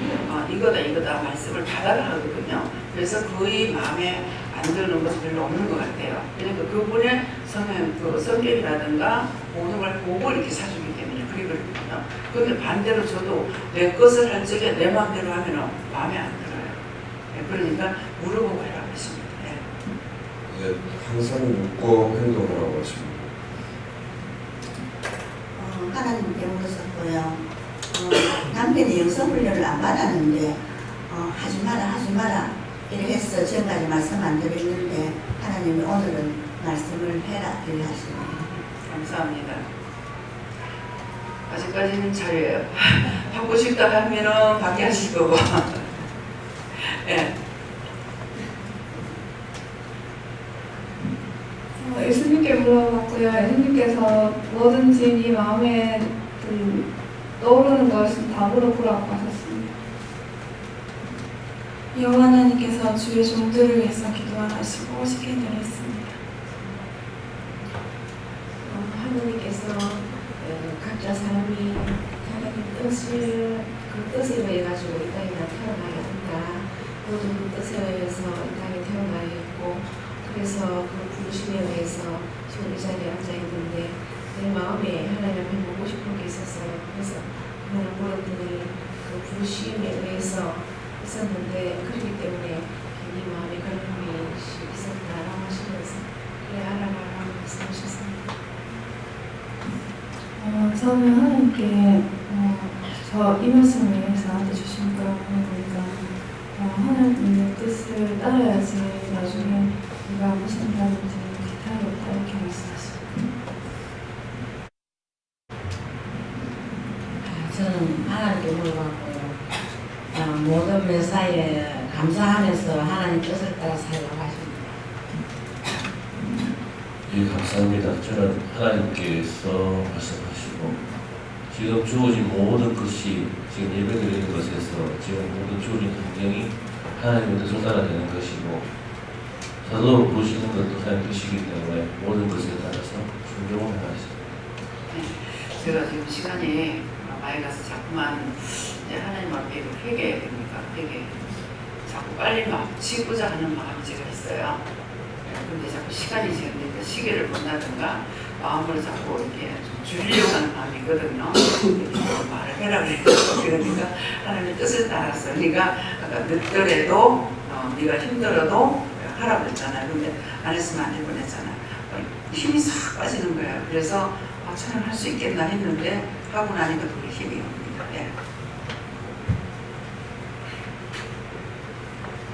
이거다 말씀을 받아라 하거든요. 그래서 거의 마음에 안 드는 것이 별로 없는 것 같아요. 그러니까 그분의 성격이라든가 모든 걸 보고 이렇게 사주기 때문에 그게 그렇거든요. 그런데 반대로 저도 내 것을 할 적에 내 마음대로 하면 마음에 안 들어요. 그러니까 물어보고 해라고 했습니다. 네, 항상 묻고 행동하라고 하십니다. 하나님께 물었었고요. 남편이 영성훈련을 안 받았는데 하지 마라 이렇게 해서 지금까지 말씀 안 드렸는데 하나님이 오늘은 말씀을 해라 이렇게 하시네요. 감사합니다. 아직까지는 잘해요. 하고 싶다 하면은 밖에 하실 거고. 예. 예수님께 물어봤고요. 예수님께서 뭐든지 네 마음에 떠오르는 것은 다 물어보라고 하셨습니다. 여호와 하나님께서 주의 종들을 위해서 기도하시고 시키기를 했습니다. 하나님께서 각자 사람이 하나님 뜻을 그 뜻에 의해 가지고 이 땅에 태어나야 한다. 모두 그 뜻에 의해서 이 땅에 태어나야 했고 그래서 그 부르심에 의해서 지금 이 자리에 앉아 있는데 내 마음에 하나님을 보고 싶은 게 있었어요. 그래서 그거를 물었더니 그 부르심에 의해서 있었는데 그렇기 때문에 네 마음에 그런 마음이 있었다라고 하시면서 그래 알아라라고 말씀하셨습니다. 저는 하나님께 이 말씀을 저한테 주신 거라고 보니까 하나님의 뜻을 따라야지 나중에 네가 무슨 다든지 기탄이 없다 이렇게 말씀하십니다. 저는 하나님께 물어봤고요. 모든 매사에 감사하면서 하나님 뜻을 따라 살라고 하십니다. 예, 감사합니다. 저는 하나님께서 말씀하시고 지금 주어진 모든 것이 지금 예배드리는 것에서 지금 모든 주어진 환경이 하나님의 뜻을 따라 되는 것이고 저도 보시는 것도 하나님의 뜻이기 때문에 모든 것에 따라서 순종을 하십니다. 제가 지금 시간이 많이 가서 자꾸만 이제 하나님 앞에 회개해야 됩니까? 회개. 자꾸 빨리 막 치고자 하는 마음이 제가 있어요. 근데 자꾸 시간이 지는데 시계를 본다든가 마음을 자꾸 이렇게 좀 줄이려고 하는 마음이 있거든요. 말을 해라 그러니까 하나님의 뜻을 따라서 네가 아까 늦더라도 네가 힘들어도 하라고 했잖아요. 근데 안 했으면 안 될 뻔했잖아요. 힘이 싹 빠지는 거예요. 그래서 저는 할 수 있겠나 했는데 하고 나니까 더 힘이 옵니다. 예.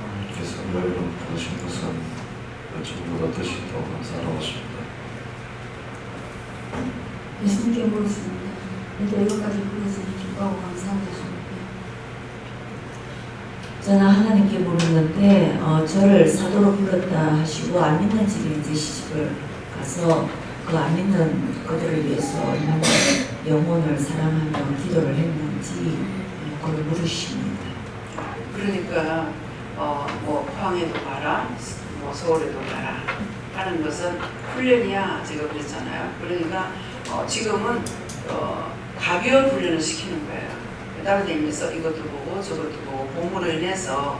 하나님께서 너희를 부르신 것은 전부 다 뜻이 있다고 감사하라고 하십니다. 예수님께 물었습니다. 그래도 이것까지 불러주니 기뻐하고 감사합니다. 저는 하나님께 물었는데 저를 사도로 불렀다 하시고 안 믿는 집에 이제 시집을 가서 그 안 믿는 그들을 위해서 얼마나 영혼을 사랑하며 기도를 했는지 그걸 물으십니다. 그러니까 뭐 포항에도 가라, 뭐 서울에도 가라 하는 것은 훈련이야 제가 그랬잖아요. 그러니까 지금은 가벼운 훈련을 시키는 거예요. 다른 데 있면서 이것도 보고 저것도 보고 공부로 인해서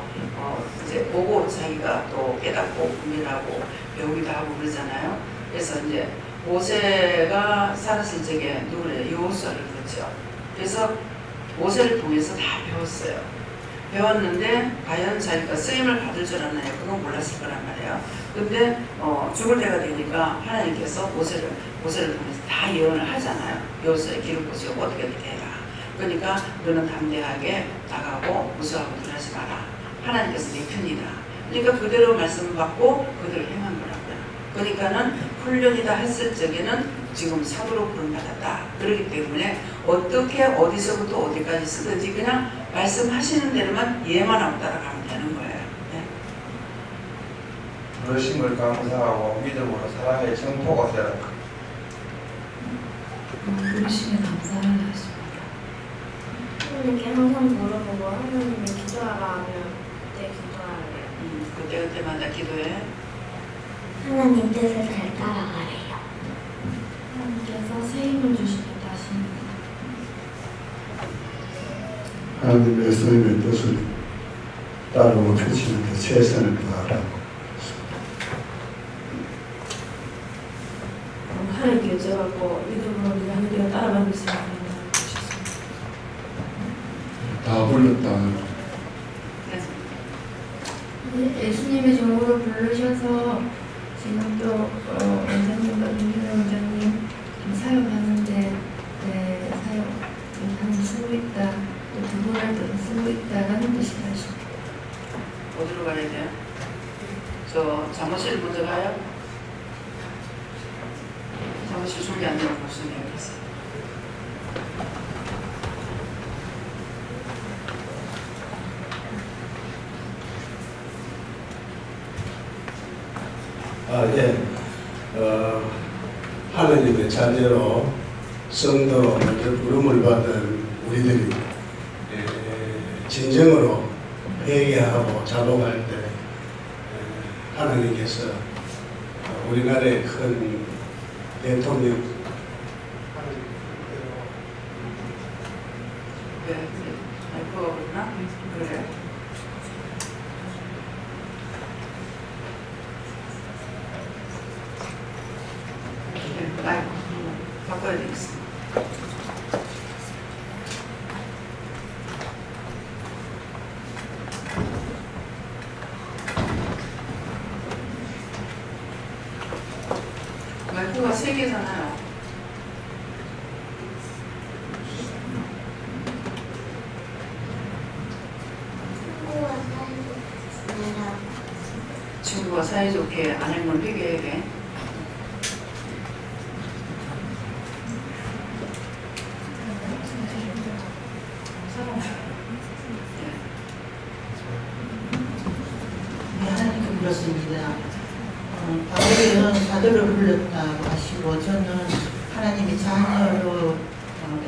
이제 보고 자기가 또 깨닫고 분별하고 배우기도 하고 그러잖아요. 그래서 이제 모세가 살았을 적에 누구래요? 여호수아를 그랬죠. 그래서 모세를 통해서 다 배웠어요. 배웠는데 과연 자기가 쓰임을 받을 줄 알았나요? 그건 몰랐을 거란 말이에요. 근데 죽을 때가 되니까 하나님께서 모세를 통해서 다 예언을 하잖아요. 여호수아의 기록 보시고 어떻게 해라. 그러니까 너는 담대하게 나가고 무서워하고 두려워하지 마라. 하나님께서 네 편이다. 그러니까 그대로 말씀을 받고 그대로 행한 거라고요. 그러니까는 훈련이다 했을 적에는 지금 사도로 부름받았다. 그렇기 때문에 어떻게 어디서부터 어디까지 쓰든지 그냥 말씀하시는 대로만 예만 하고 따라가면 되는 거예요. 네. 부르심을 감사하고 믿음으로 사랑의 청토가 되라. 부르심에 감사를 하십니다. 하나님께 항상 물어보고 하나님이 기도하라 하면 그때 기도하래요. 그때마다 기도해. 하나님 뜻을 잘 따라가래요. 하나님께서 새 힘을 주시겠다 하십니다. 하나님의 스님의 뜻을 따르고 펼치는 데 최선을 다하라고. 하나님께 여쭤갖고 믿음으로 우리 하나님을 따라가는 것을 다 불렀다. 예수님의 종으로 부르셔서 지금 또 원장님과 김준호 원장님 사역하는데 사역을 쓰고 있다, 또 두 분을 쓰고 있다라는 뜻이 나십니다. 어디로 가야 돼요? 저 사무실 먼저 가요? 사무실 준비 안 되고 무슨 얘기했어요? 예. 하나님의 자녀로 성도 먼저 부름을 받은 우리들이 진정으로 회개하고 자복할 때 하나님께서 우리나라의 큰 대통령 왜? 마이크가 그러나? 그래? 마이크 바꿔야 되겠어. 마이크가 3개잖아요. 친구가 사이좋게 안 하면 회개해야 돼. 하나님께 그렇습니다. 바울은 사도를 불렀다고 하시고 저는 하나님이 자녀로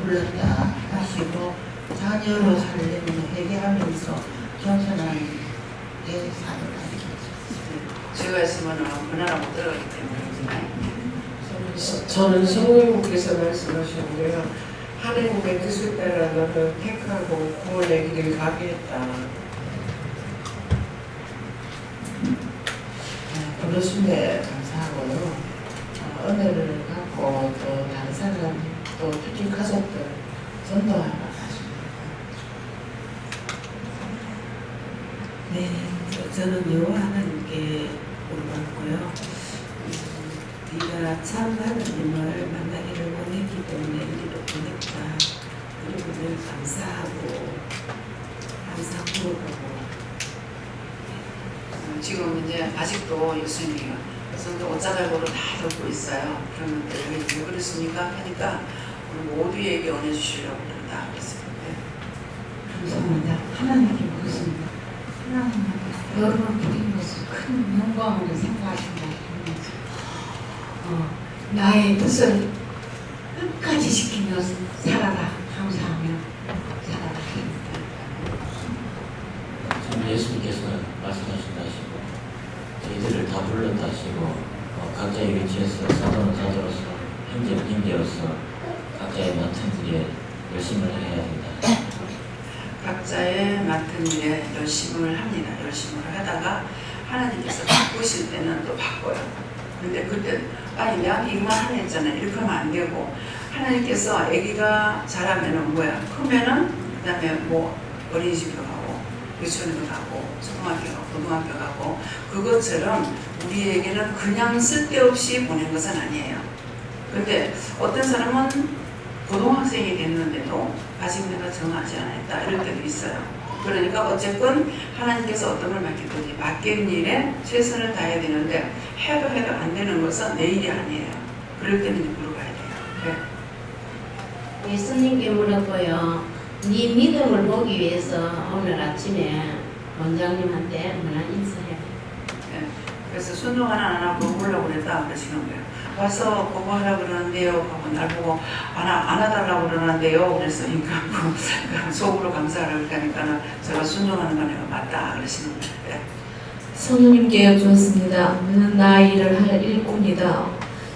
불렀다 하시고 자녀로 살려면 회개하면서 겸손하게 살아가는 제가 있으면 그나라 못 들어가기 때문에. 저는 성령님께서 말씀하셨는데요. 하나님의 뜻을 따라 너를 택하고 구원의 길을 가게 했다. 부르심에 감사하고요. 은혜를 갖고 또 다른 사람 또 특히 가족들 전도하러 가십니다. 네, 저는 여호와 하나님께 물어봤고요. 네가 참 하나님을 만나기를 원했기 때문에 우리도 보냈다. 그리고 늘 감사하고 항상 물어보고. 지금 이제 아직도 예수님이 성도 옷자갈고로 다 듣고 있어요. 그러는데 왜 그랬습니까? 하니까 우리 모두에게 은혜 주시려고 그런다 그랬어요. 네. 감사합니다. 하나님께 묻습니다. 하나님한테 여러분 드린 것을 큰 영광으로 생각하신다. 나의 뜻을 끝까지 지키며 살아라. 감사하며 살아라. 지금 예수님께서 말씀하신다 하시고 저희들을 다 불렀다 하시고 각자의 위치에서 사도는 사도로서 형제는 형제로서 각자의 맡은 일에 열심을 해야 된다. 각자의 맡은 일에 열심을 합니다. 열심을 하다가 하나님께서 바꾸실 때는 또 바꿔요. 근데 그때 아니 내가 이것만 하나 했잖아요. 이렇게 하면 안 되고 하나님께서 아기가 자라면은 뭐야? 크면은 그 다음에 뭐 어린이집으로 가고 유치원도 가고 초등학교 가고 고등학교 가고 그것처럼 우리에게는 그냥 쓸데없이 보낸 것은 아니에요. 근데 어떤 사람은 고등학생이 됐는데도 아직 내가 정하지 않았다 이럴 때도 있어요. 그러니까 어쨌건 하나님께서 어떤 걸 맡겼든지 맡긴 일에 최선을 다해야 되는데 해도 안 되는 것은 내 일이 아니에요. 그럴 때는 이제 물어봐야 돼요. 네. 예수님께 물었고요. 네 믿음을 보기 위해서 오늘 아침에 원장님한테 뭐라 인사해야 돼. 네. 그래서 순종 하나 안 하고 보려고 그랬다 그러시는 거예요. 와서 그거 하라고 그러는데요 하고 날 보고 안 해달라고 그러는데요 그랬으니까 속으로 감사하라고 그러니까 제가 순종하는 거 내가 맞다 그러시는 거예요. 네. 성령님께 여쭈었습니다. 너는 나의 일을 할 일꾼이다.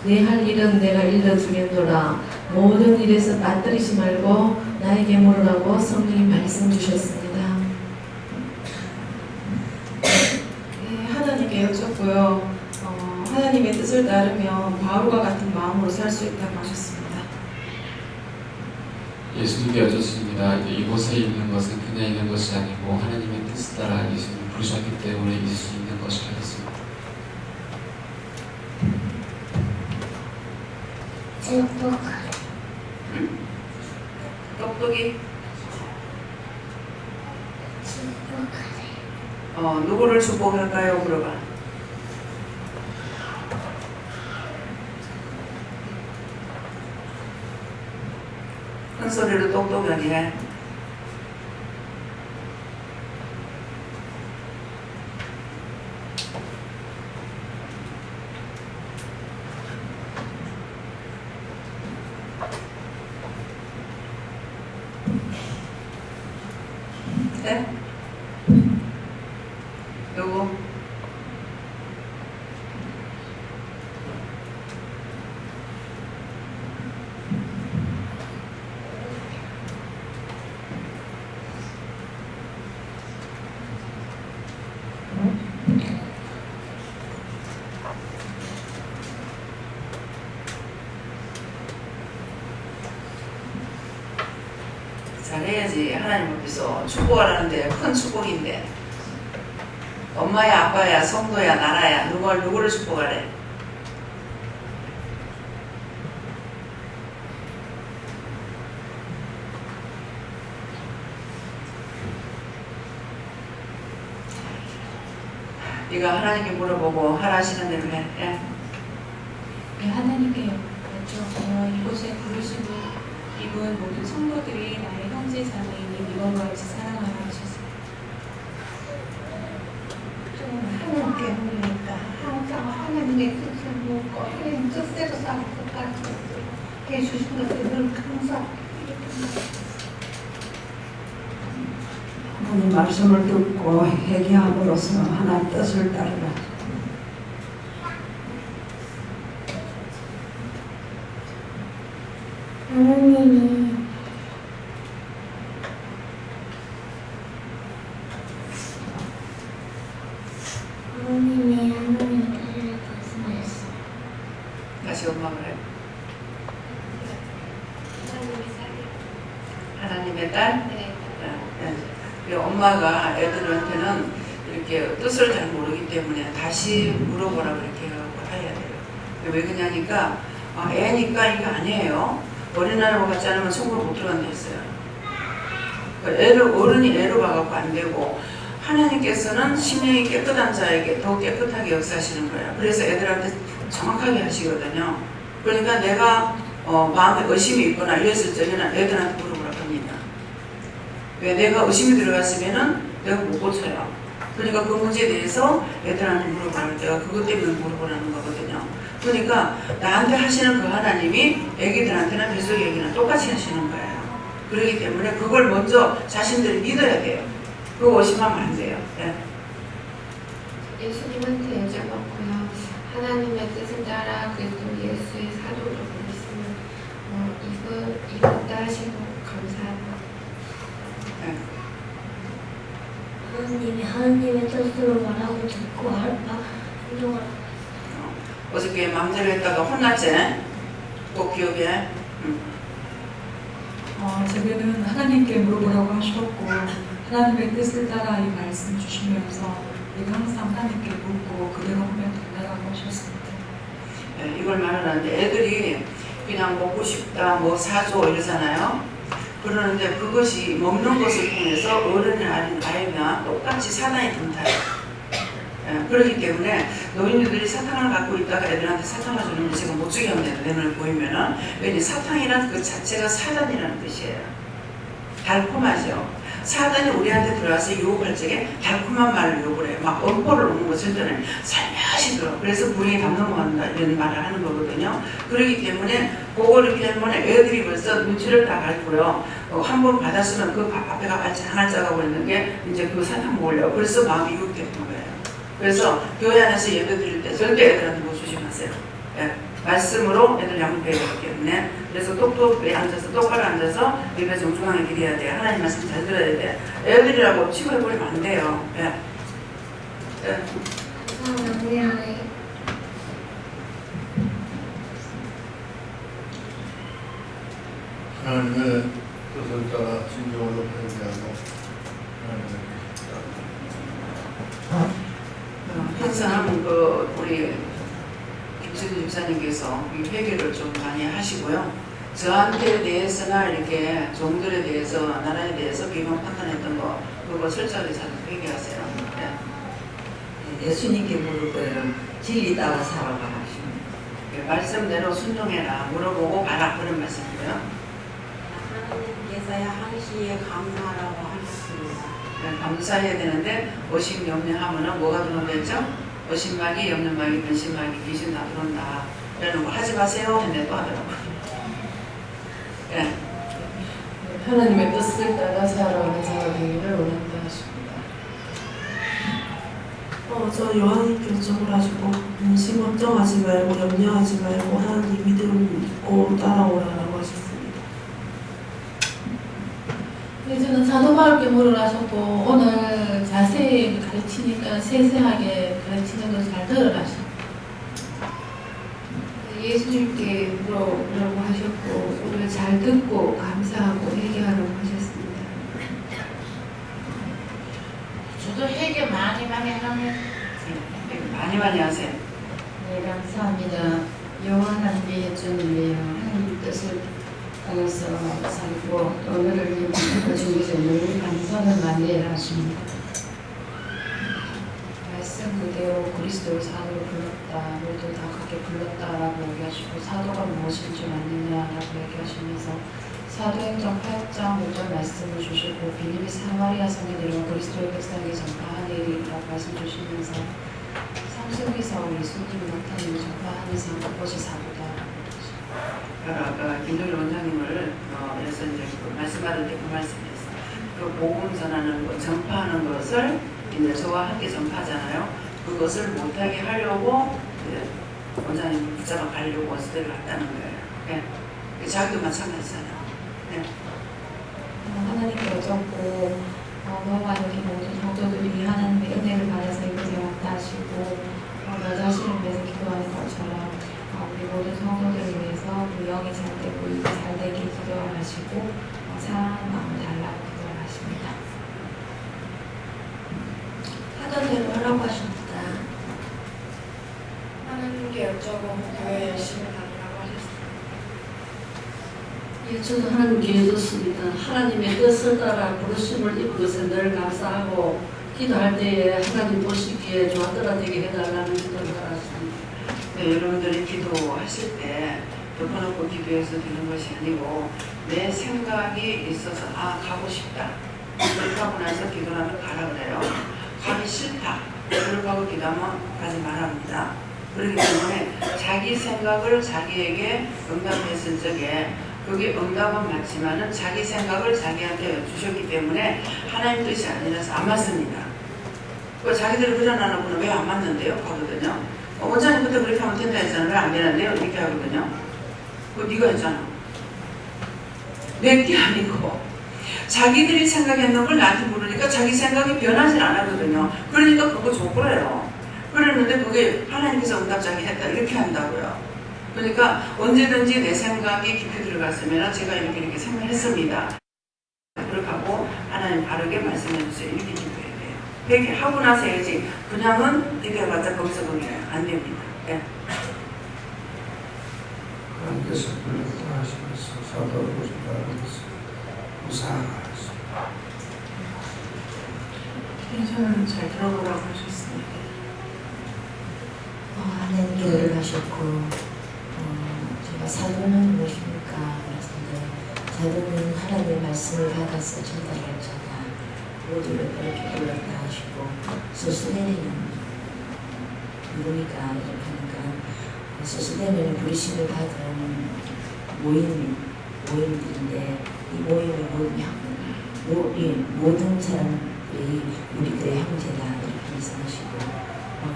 내 할 일은 내가 일러주겠노라. 모든 일에서 빠뜨리지 말고 나에게 물으라고 성령이 말씀 주셨습니다. 네, 하나님께 여쭙고요. 하나님의 뜻을 따르면 바울과 같은 마음으로 살 수 있다고 하셨습니다. 예수님께 여쭙습니다. 이곳에 있는 것은 그냥 있는 것이 아니고 하나님의 뜻을 따라 예수님 부르셨기 때문에 있을 수 있는 것이 하겠습니다. 똑똑이 누구를 축복할까요? 물어봐. 큰 소리로 똑똑하게 해. 네? 누구? 잘해야지. 하나님 앞에서 축복하라는데 큰 축복인데 엄마야 아빠야 성도야 나라야 누구를 축복하래? 네가 하나님께 물어보고 하라시는 대로 해. 예. 네, 하나님께 여쭈었고요. 이곳에 부르시고 이분 모든 성도들이 나의 형제 자매이니 이번과 같이 사랑하라 하셨습니다. 하나님께 물으니까 항상 하나님의 뜻을 묻고 하나님 뜻대로 살 것 같아서 해주신 것을 늘 감사합니다. 하나님 말씀을 듣고 회개함으로써 하나님 뜻을 따르라. 하나님이 하나님의 딸을 말씀하셨어. 다시 엄마 그래. 하나님의 딸? 네. 네. 엄마가 애들한테는 이렇게 뜻을 잘 모르기 때문에 다시 물어보라 그렇게 해야 돼요. 왜 그러냐니까 애니까 이게 아니에요. 어린아이로 갖지 않으면 천국을 못 들어간다 했어요. 어른이 애로 봐갖고 안 되고 하나님께서는 심령이 깨끗한 자에게 더 깨끗하게 역사하시는 거예요. 그래서 애들한테 정확하게 하시거든요. 그러니까 내가 마음에 의심이 있거나 이랬을 적에는 애들한테 물어보라 합니다. 왜 내가 의심이 들어갔으면은 내가 못 고쳐요. 그러니까 그 문제에 대해서 애들한테 물어보라는 내가 그것 때문에 물어보라는 거거든요. 그러니까 나한테 하시는 그 하나님이 애기들한테나 뱃속의 애기나 똑같이 하시는 거예요. 그렇기 때문에 그걸 먼저 자신들이 믿어야 돼요. 그거 의심하면 안 돼요. 네. 예수님한테 여쭤봤고요. 하나님의 뜻을 따라 그리스도 예수의 사도로 부르시면 이거 따시고 감사합니다. 네. 하나님의 뜻으로 말하고 듣고 행동을 어저께 마음대로 했다가 혼났지? 꼭 기억해. 제게는 하나님께 물어보라고 하셨고 하나님의 뜻을 따라 이 말씀 주시면서 내가 항상 하나님께 묻고 그대로 하면 된다라고 하셨습니다. 네, 이걸 말하는데 애들이 그냥 먹고 싶다, 뭐 사줘 이러잖아요. 그러는데 그것이 먹는 것을 통해서 어른이 아이나 똑같이 사단이 틈타요. 예, 그렇기 때문에 노인들이 사탕을 갖고 있다가 애들한테 사탕을 주는데 제가 못 주게 하면 내 눈을 보이면은 왜냐 사탕이란 그 자체가 사단이라는 뜻이에요. 달콤하죠. 사단이 우리한테 들어와서 유혹할 적에 달콤한 말을 유혹을 해요. 막 엄포를 놓는 거 절대는 살며시 들어. 그래서 불행이 담 넘어간다 이런 말을 하는 거거든요. 그렇기 때문에 그거를 때문에 애들이 벌써 눈치를 다 알고요. 한 번 받았으면 그 앞에가 발짝발짝하고 있는 게 이제 그 사탕 먹으려고. 그래서 마음이 유혹되는 거예요. 그래서 교회 안에서 예배 드릴 때 절대 애들한테 뭐 주지 마세요. 예. 말씀으로 애들 양육해야 되기 때문에 그래서 똑똑히 앉아서 똑바로 앉아서 예배 정중하게 드려야 돼요. 하나님 말씀 잘 들어야 돼. 애들이라고 치부해버리면 안 돼요. 예. 예. 하나님의 뜻을 따라 진정으로 회개하고 항상 그 우리 김진우 집사님께서 이 회개를 좀 많이 하시고요. 저한테 대해서나 이렇게 종들에 대해서 나라에 대해서 비방 판단했던 거 그거 철저하게 잘 회개하세요. 네. 예수님께 물어보요. 진리 따라 살아가 하십니다. 네, 말씀대로 순종해라. 물어보고 봐라. 그런 말씀이고요. 하나님께서야 항시에 감사하라고 하셨습니다. 네, 감사해야 되는데 의심 염려하면은 뭐가 들어오겠죠? 의심막이 염려막이 근심막이 귀신 다 들어온다. 이러는 거 하지 마세요. 했는데 또 하더라고요. 네. 하나님의 뜻을 따라 살아가는 자가 되기를 원한다 하십니다. 저 요한님께서 적으라시고 근심 걱정하지 말고 염려하지 말고 하나님 믿음을 믿고 따라오라라고 하셨습니다. 네, 저는 사도바울께 물으라셨고 오늘 자세히 가르치니까 세세하게 가르치는 걸 잘 들어가시고 예수님께 물어보라고 하셨고 오늘 잘 듣고 감사하고 회개하라고 하셨습니다. 저도 회개 많이 하면 많이 하세요. 네, 감사합니다. 영원한 미의 주님이여 하나님 뜻을 따라서 살고 오늘을 위해 주님께서 늘 감사를 많이 하십니다. 말씀 그대로 그리스도를 사도로 불렀다. 모두 다 그렇게 불렀다라고 얘기하시고 사도가 무엇인 줄 아느냐라고 얘기하시면서 사도행전 8장 5절 말씀을 주시고 빌립이 사마리아 성에 내려와 그리스도의 백성에게 전파하니라고 말씀 주시면서 삼승기서 예수님 나타내는 전파하는 상 그것이 사도다. 아까 김도리 원장님을 그래서 이제 그 말씀받을 때 그 말씀이었어요. 그 복음 전하는 것, 전파하는 것을 이제 저와 함께 전파하잖아요. 그것을 못하게 하려고 원장님을 붙잡아 가려고 어스를 갔다는 거예요. 네. 자기도 마찬가지잖아요. 네. 하나님께 여쭙고 너와 여기 모든 성도들이 하나님의 은혜를 받아서 이곳에 왔다 하시고 너 자신을 위해서 기도하는 것처럼 우리 모든 성도들을 위해서 그 영이 잘 되고 이게 잘 되게 기도하시고 사랑하는 마음을 달라고 기도하십니다. 하던 대로 하라고 하십니다. 하나님께 여쭤보고 교회 열심히 다니라고 하셨습니다. 예, 저도 하나님께 여쭙습니다. 하나님의 뜻을 따라 부르심을 입은 것에 늘 감사하고 기도할 때에 하나님 보시기에 좋았더라 되게 해달라는 기도를 하셨습니다. 네, 여러분들이 기도하실 때 덮어놓고 기도해서 되는 것이 아니고 내 생각이 있어서 가고 싶다. 그렇게 하고 나서 기도하면 가라 그래요. 가기 싫다. 그렇게 하고 기도하면 가지 말합니다. 그렇기 때문에 자기 생각을 자기에게 응답했을 적에 그게 응답은 맞지만은 자기 생각을 자기한테 주셨기 때문에 하나님 뜻이 아니라서 안 맞습니다. 그 자기들이 그려놔놓고는 왜 안 맞는데요? 하거든요. 원장님 그때 그렇게 하면 된다 했잖아요. 왜 안 되는데요? 이렇게 하거든요. 그거 네가 했잖아. 내 게 아니고 자기들이 생각했는 걸 나한테 물으니까 자기 생각이 변하지 않았거든요. 그러니까 그거 줘버려요. 그랬는데 그게 하나님께서 응답 자기 했다 이렇게 한다고요. 그러니까 언제든지 내 생각이 깊이 들어갔으면 제가 이렇게 생각했습니다. 그렇게 하고 하나님 하나님 바르게 말씀해 주세요. 이렇게 기도해야 돼요. 회개하고 나서 해야지 그냥은 회개해봤자 거기서 거기에요. 안 됩니다. 예. 하나님께서 불렀다 하시면서 사도를 보신다고 했습니다. 무사하십니다. 텐션을 잘 들어보라고 하셨습니다. 하나님 기도를 하셨고 제가 사도는 무엇입니까? 그랬는데 사도는 하나님의 말씀을 받아서 전달할 자다. 모두를 그렇게 불렀다 하시고 소수대는 누구니까 이렇게 하니까 소수대는 부르심을 받은 모임들인데 이 모임의 모든 사람들이 우리들의 형제다 이렇게 말씀하시고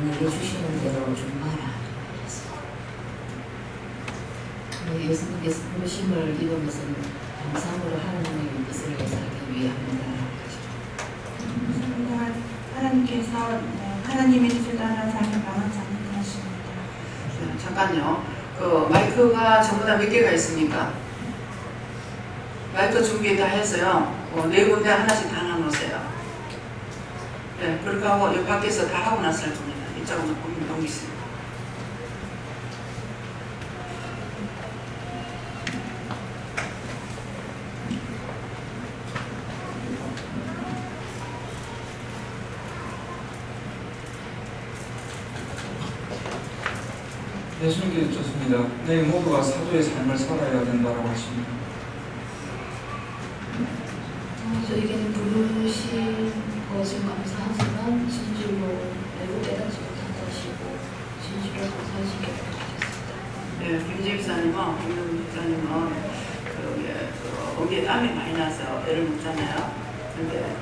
내게 주시는 대로 좀 봐라. 예수님께서 부르심을 믿으면서는 감사함으로 하나님의 뜻을 하기 위함이다. 하나님께서 하나님의 뜻을 따라 자기 망하지 않게 하십니다. 잠깐요. 그 마이크가 전부 다 몇 개가 있습니까? 마이크 준비 다 해서요. 네 군데 하나씩 다 나누세요. 네, 그렇게 하고 이 밖에서 다 하고 났을 겁니다. 이쪽으로 넘기세요. 예수님께서 주셨습니다. 네, 모두가 사도의 삶을 살아야 된다고 하십니다. 저에게는 부르신 것을 감사하지만 진실로 매우 깨닫지 못한 것이고 진실로 감사하시게 되었습니다. 네, 김집사님은 어깨에 땀이 많이 나서 애를 먹잖아요. 근데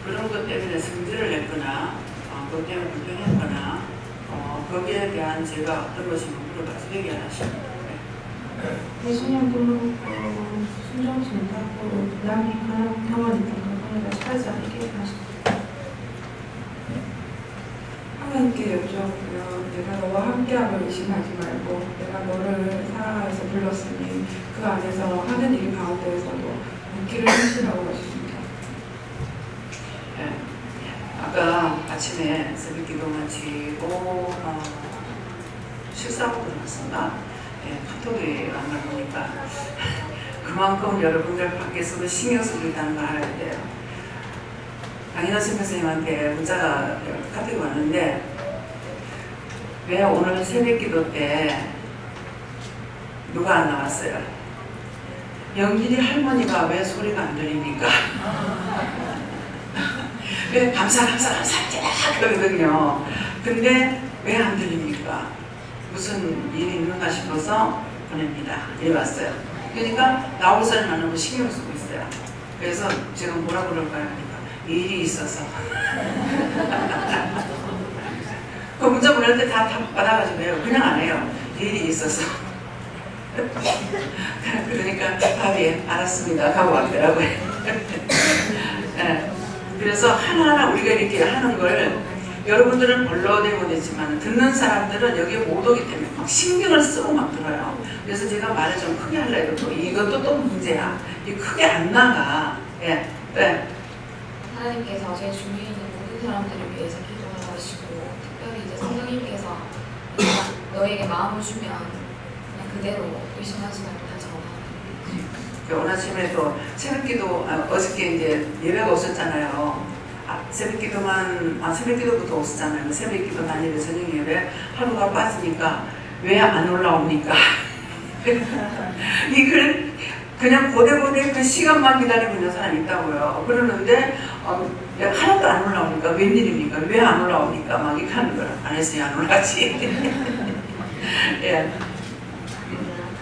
그런 것 때문에 성질을 냈거나 그것 때문에 불평했거나 거기에 대한 제가 어떤 것이 물어봐서 얘기 안 하십니다. 예수님 부르고 순종치 못하고 남이 그런 경험이 있던 거 살지 않게 하십니다. 하나님께 여쭈었고요. 내가 너와 함께함을 의심하지 말고 내가 너를 사랑하여서 불렀으니 그 안에서 하는 일 가운데에서도 묵기를 하시라고 하십니다. 네. 아까 아침에 새벽기도 마치고 식사하고 들어왔습니다. 네, 카톡이 안 나오니까 그만큼 여러분들 밖에서도 신경 쓰고 있다는 걸 알아야 돼요. 강인하 선생님한테 문자가 카톡이 왔는데 왜 오늘 새벽기도 때 누가 안 나왔어요? 영길이 할머니가 왜 소리가 안 들립니까? 왜 감사합니다 그러거든요. 근데 왜 안 들립니까? 무슨 일이 있는가 싶어서 보냅니다. 이래 왔어요. 그러니까 나올 사람 안 하고 신경 쓰고 있어요. 그래서 제가 뭐라 그럴까요? 하니까 일이 있어서. 그 문자 보낼 때 다 받아가지고 해요. 그냥 안 해요. 일이 있어서. 그러니까 밥이 알았습니다. 가고 왔더라고요. 네. 그래서 하나하나 우리가 이렇게 하는 걸 여러분들은 별로되고 되지만 듣는 사람들은 여기에 못 오기 때문에 막 신경을 쓰고 막 들어요. 그래서 제가 말을 좀 크게 하려고 해도 이것도 또 문제야. 이 크게 안 나가. 예. 네. 하나님께서 제 주위에 있는 모든 사람들을 위해서 기도하라 하시고 특별히 이제 성령님께서 너에게 마음을 주면 그냥 그대로 의심하지 말고 다 전하라. 오늘 아침에도 새벽기도 어저께 이제 예배가 없었잖아요. 새벽기도부터 없었잖아요. 새벽기도 단일에 저녁 예배 하루가 빠지니까 왜 안 올라옵니까? 이걸 그냥 고대고대 그 시간만 기다리고 있는 사람이 있다고요. 그러는데 하나도 안 올라오니까 웬일입니까? 왜 안 올라옵니까? 막 이렇게 하는 걸 안 했어요. 안 올라가지. 예.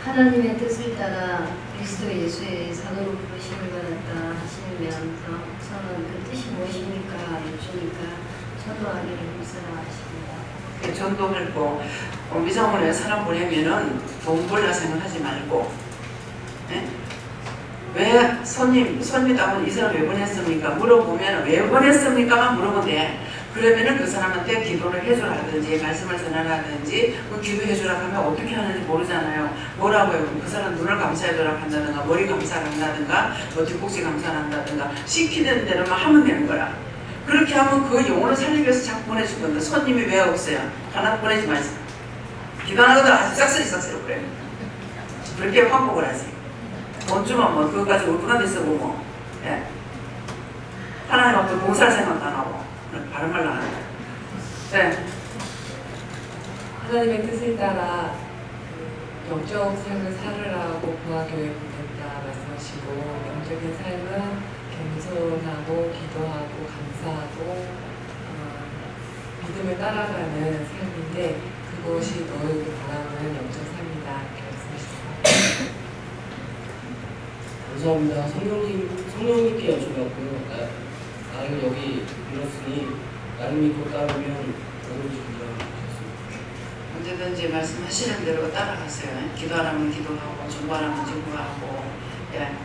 하나님의 뜻을 따라 그리스도 예수의 사도로 부르심을 받았다 하시면서 저는 그 뜻이 무엇입니까? 여쭈니까 전도하기를 힘쓰라 하십니다. 전도할 거 미장원에 사람 보내면은 돈 벌라 생각하지 말고 네? 왜 손님다고 이 사람 왜 보냈습니까? 물어보면 왜 보냈습니까만 물어보면 돼. 그러면은 그 사람한테 기도를 해주라든지 말씀을 전하라든지 그 기도해주라 하면 어떻게 하는지 모르잖아요. 뭐라고 해요? 그 사람 눈을 감사해주라 한다든가 머리 감사를 한다든가 뭐 뒷꼭지 감사를 한다든가 시키는 대로만 하면 되는 거야. 그렇게 하면 그 영혼을 살리기 위해서 자꾸 보내줄 건데 손님이 왜 없어요? 하나 보내지 마세요. 기도하는 것도 아주 싹쓸이 그래요. 그렇게 확복을 하지. 돈 주면 뭐 그거까지 얼마나 됐어 보고. 예. 하나님 앞에 봉사할 생각도 안 하고 바른 말로 안 해요. 네. 하나님의 뜻을 따라 영적 삶을 살으라고 공화교회 보냈다 말씀하시고 영적인 삶은 겸손하고 기도하고 감사하고 믿음을 따라가는 삶인데 그것이 너에게 바라는 영적 삶이다 이렇게 말씀하셨습니다. 감사합니다. 성령님께 여쭤봤고요. 나를 여기 밀었으니 나를 믿고 따르면 뭐든지 부탁드리겠습니다. 언제든지 말씀하시는 대로 따라가세요. 기도하라면 기도하고 중보하라면 중보하고 예.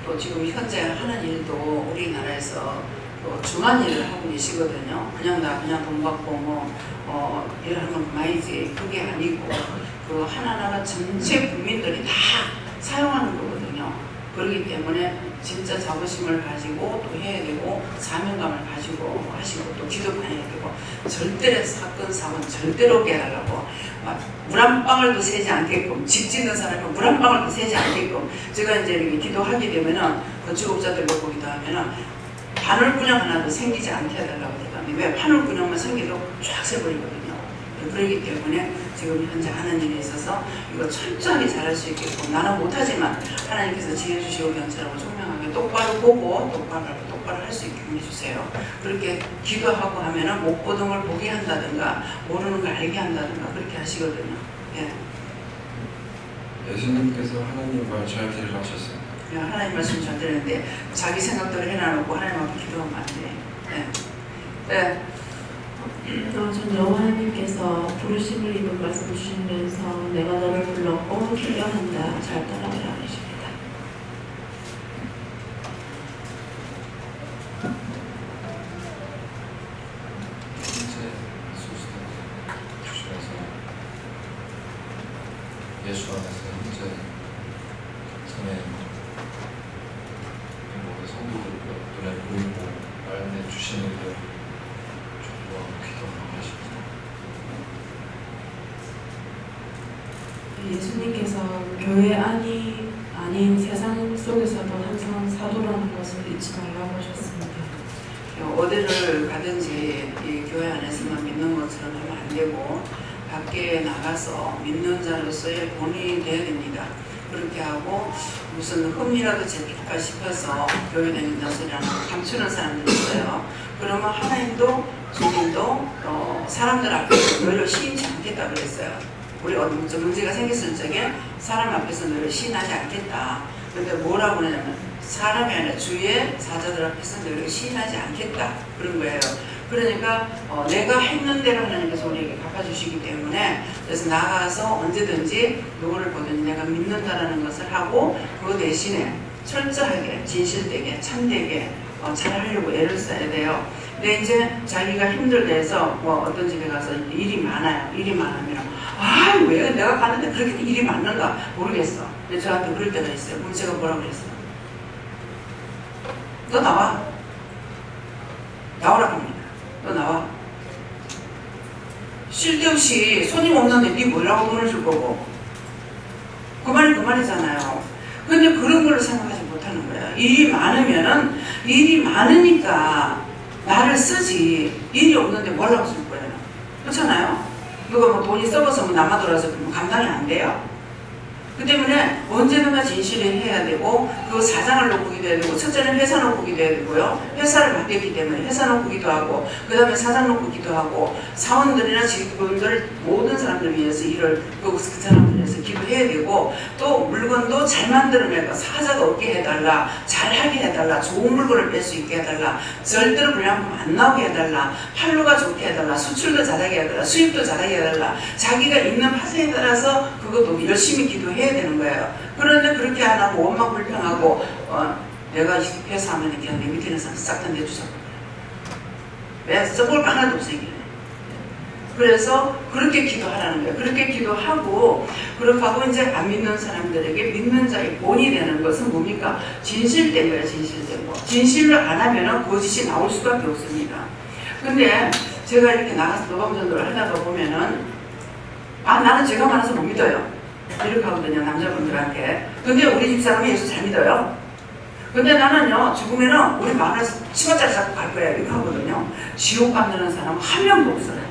또 지금 현재 하는 일도 우리나라에서 또 중한 일을 하고 계시거든요. 그냥 돈 받고 일하는 건 그만이지 그게 아니고 그 하나나라 전체 국민들이 다 사용하는 거거든요. 그렇기 때문에 진짜 자부심을 가지고 또 해야 되고 사명감을 가지고 하시고 또 기도만 해야 되고 절대 사건 사고는 절대로 깨달라고 물 한 방울도 새지 않게끔 집 짓는 사람이 물 한 방울도 새지 않게끔 제가 이제 이렇게 기도하게 되면은 건축업자들 놓고 기도하면은 바늘구녕 하나도 생기지 않게 해달라고 그러거든요. 왜 바늘구녕만 생기도 쫙 새버리거든요. 그렇기 때문에 지금 현재 하는 일에 있어서 이거 철저하게 잘할 수 있게끔 나는 못하지만 하나님께서 지혜 주시고 경찰하고 총명하게 똑바로 보고 똑바로 할 수 있게 해주세요. 그렇게 기도하고 하면은 못 보던 걸 보게 한다든가 모르는 걸 알게 한다든가 그렇게 하시거든요. 예. 예수님께서 하나님 말 잘 들으셨어요. 하나님 말씀 잘 들었는데 자기 생각대로 해놔놓고 하나님 앞에 기도하면 안 돼. 예. 예. 전 여호와님께서 부르심을 입은 말씀 주시면서 내가 너를 불렀고 기여한다 잘 따라오라 하십니다. 예수 안에서 현재 전에 모든 성도들 눈에 보이고 말씀해 주시는 대로 중보하고 기도하고 하십니다. 예수님께서 교회 안이 아닌 세상 속에서도 항상 사도라는 것을 잊지 말라고 하셨습니다. 어디를 가든지 이 교회 안에서만 믿는 것처럼 하면 안 되고 밖에 나가서 믿는 자로서의 본인이 돼야 됩니다. 그렇게 하고 무슨 흠이라도 잡힐까 싶어서 교회 다닌다 소리라는 감추는 사람들이 있어요. 그러면 하나님도 주님도 사람들 앞에서 너를 시인치 않겠다 그랬어요. 우리 어디 문제가 생겼을 적에 사람 앞에서 너를 시인하지 않겠다. 그런데 뭐라고 그러냐면 사람이 아니라 주의 사자들 앞에서 너를 시인하지 않겠다 그런 거예요. 그러니까 내가 했는 대로 하나님께서 우리에게 갚아주시기 때문에 그래서 나가서 언제든지 누구를 보든지 내가 믿는다라는 것을 하고 그 대신에 철저하게 진실되게 참되게 잘하려고 애를 써야 돼요. 근데 이제 자기가 힘들다 해서 어떤 집에 가서 일이 많아요. 일이 많으면 왜 내가 가는데 그렇게 일이 많는가 모르겠어. 근데 저한테 그럴 때가 있어요. 그럼 제가 뭐라고 그랬어요? 너 나와. 나오라고 합니다. 너 나와. 쓸데없이 손님 없는데 네 뭐라고 돈을 줄 거고. 그 말이 그 말이잖아요. 근데 그런 걸로 생각하지 못하는 거야. 일이 많으니까 나를 쓰지. 일이 없는데 뭐라고 쓸 거예요. 그렇잖아요. 누가 뭐 돈이 썩어서 나만 돌아서 감당이 안 돼요. 그 때문에 언제나 진실을 해야 되고 그 사장을 놓고 기도해야 되고 첫째는 회사 놓고 기도해야 되고요. 회사를 맡겼기 때문에 회사 놓고 기도하고 그 다음에 사장 놓고 기도하고 사원들이나 직원들 모든 사람들 위해서 일을 그 사람들 위해서 기도해야 되고 또 물건도 잘 만들어내고 사자가 없게 해달라 잘하게 해달라 좋은 물건을 뺄 수 있게 해달라 절대로 불량품 안 나오게 해달라 판로가 좋게 해달라 수출도 잘하게 해달라 수입도 잘하게 해달라 자기가 있는 파트에 따라서 그것도 열심히 기도해야 되는 거예요. 그런데 그렇게 안 하고 원망 불평하고 내가 회사 하면 그냥 내 밑에 있는 사람 싹 다 내주자. 왜 써볼 거 하나도 없으니까. 그래서 그렇게 기도하라는 거예요. 그렇게 기도하고 그렇게 하고 이제 안 믿는 사람들에게 믿는 자의 본이 되는 것은 뭡니까? 진실된 거예요. 진실된 거. 진실을 안 하면 거짓이 나올 수밖에 없습니다. 근데 제가 이렇게 나가서 도감전도를 하다가 보면은 나는 죄가 많아서 못 믿어요. 이렇게 하거든요. 남자분들한테. 근데 우리 집사람이 예수 잘 믿어요. 근데 나는요, 죽으면은 우리 마을에서 치마자리 잡고 갈 거야. 이렇게 하거든요. 지옥 간다는 사람은 한 명도 없어요.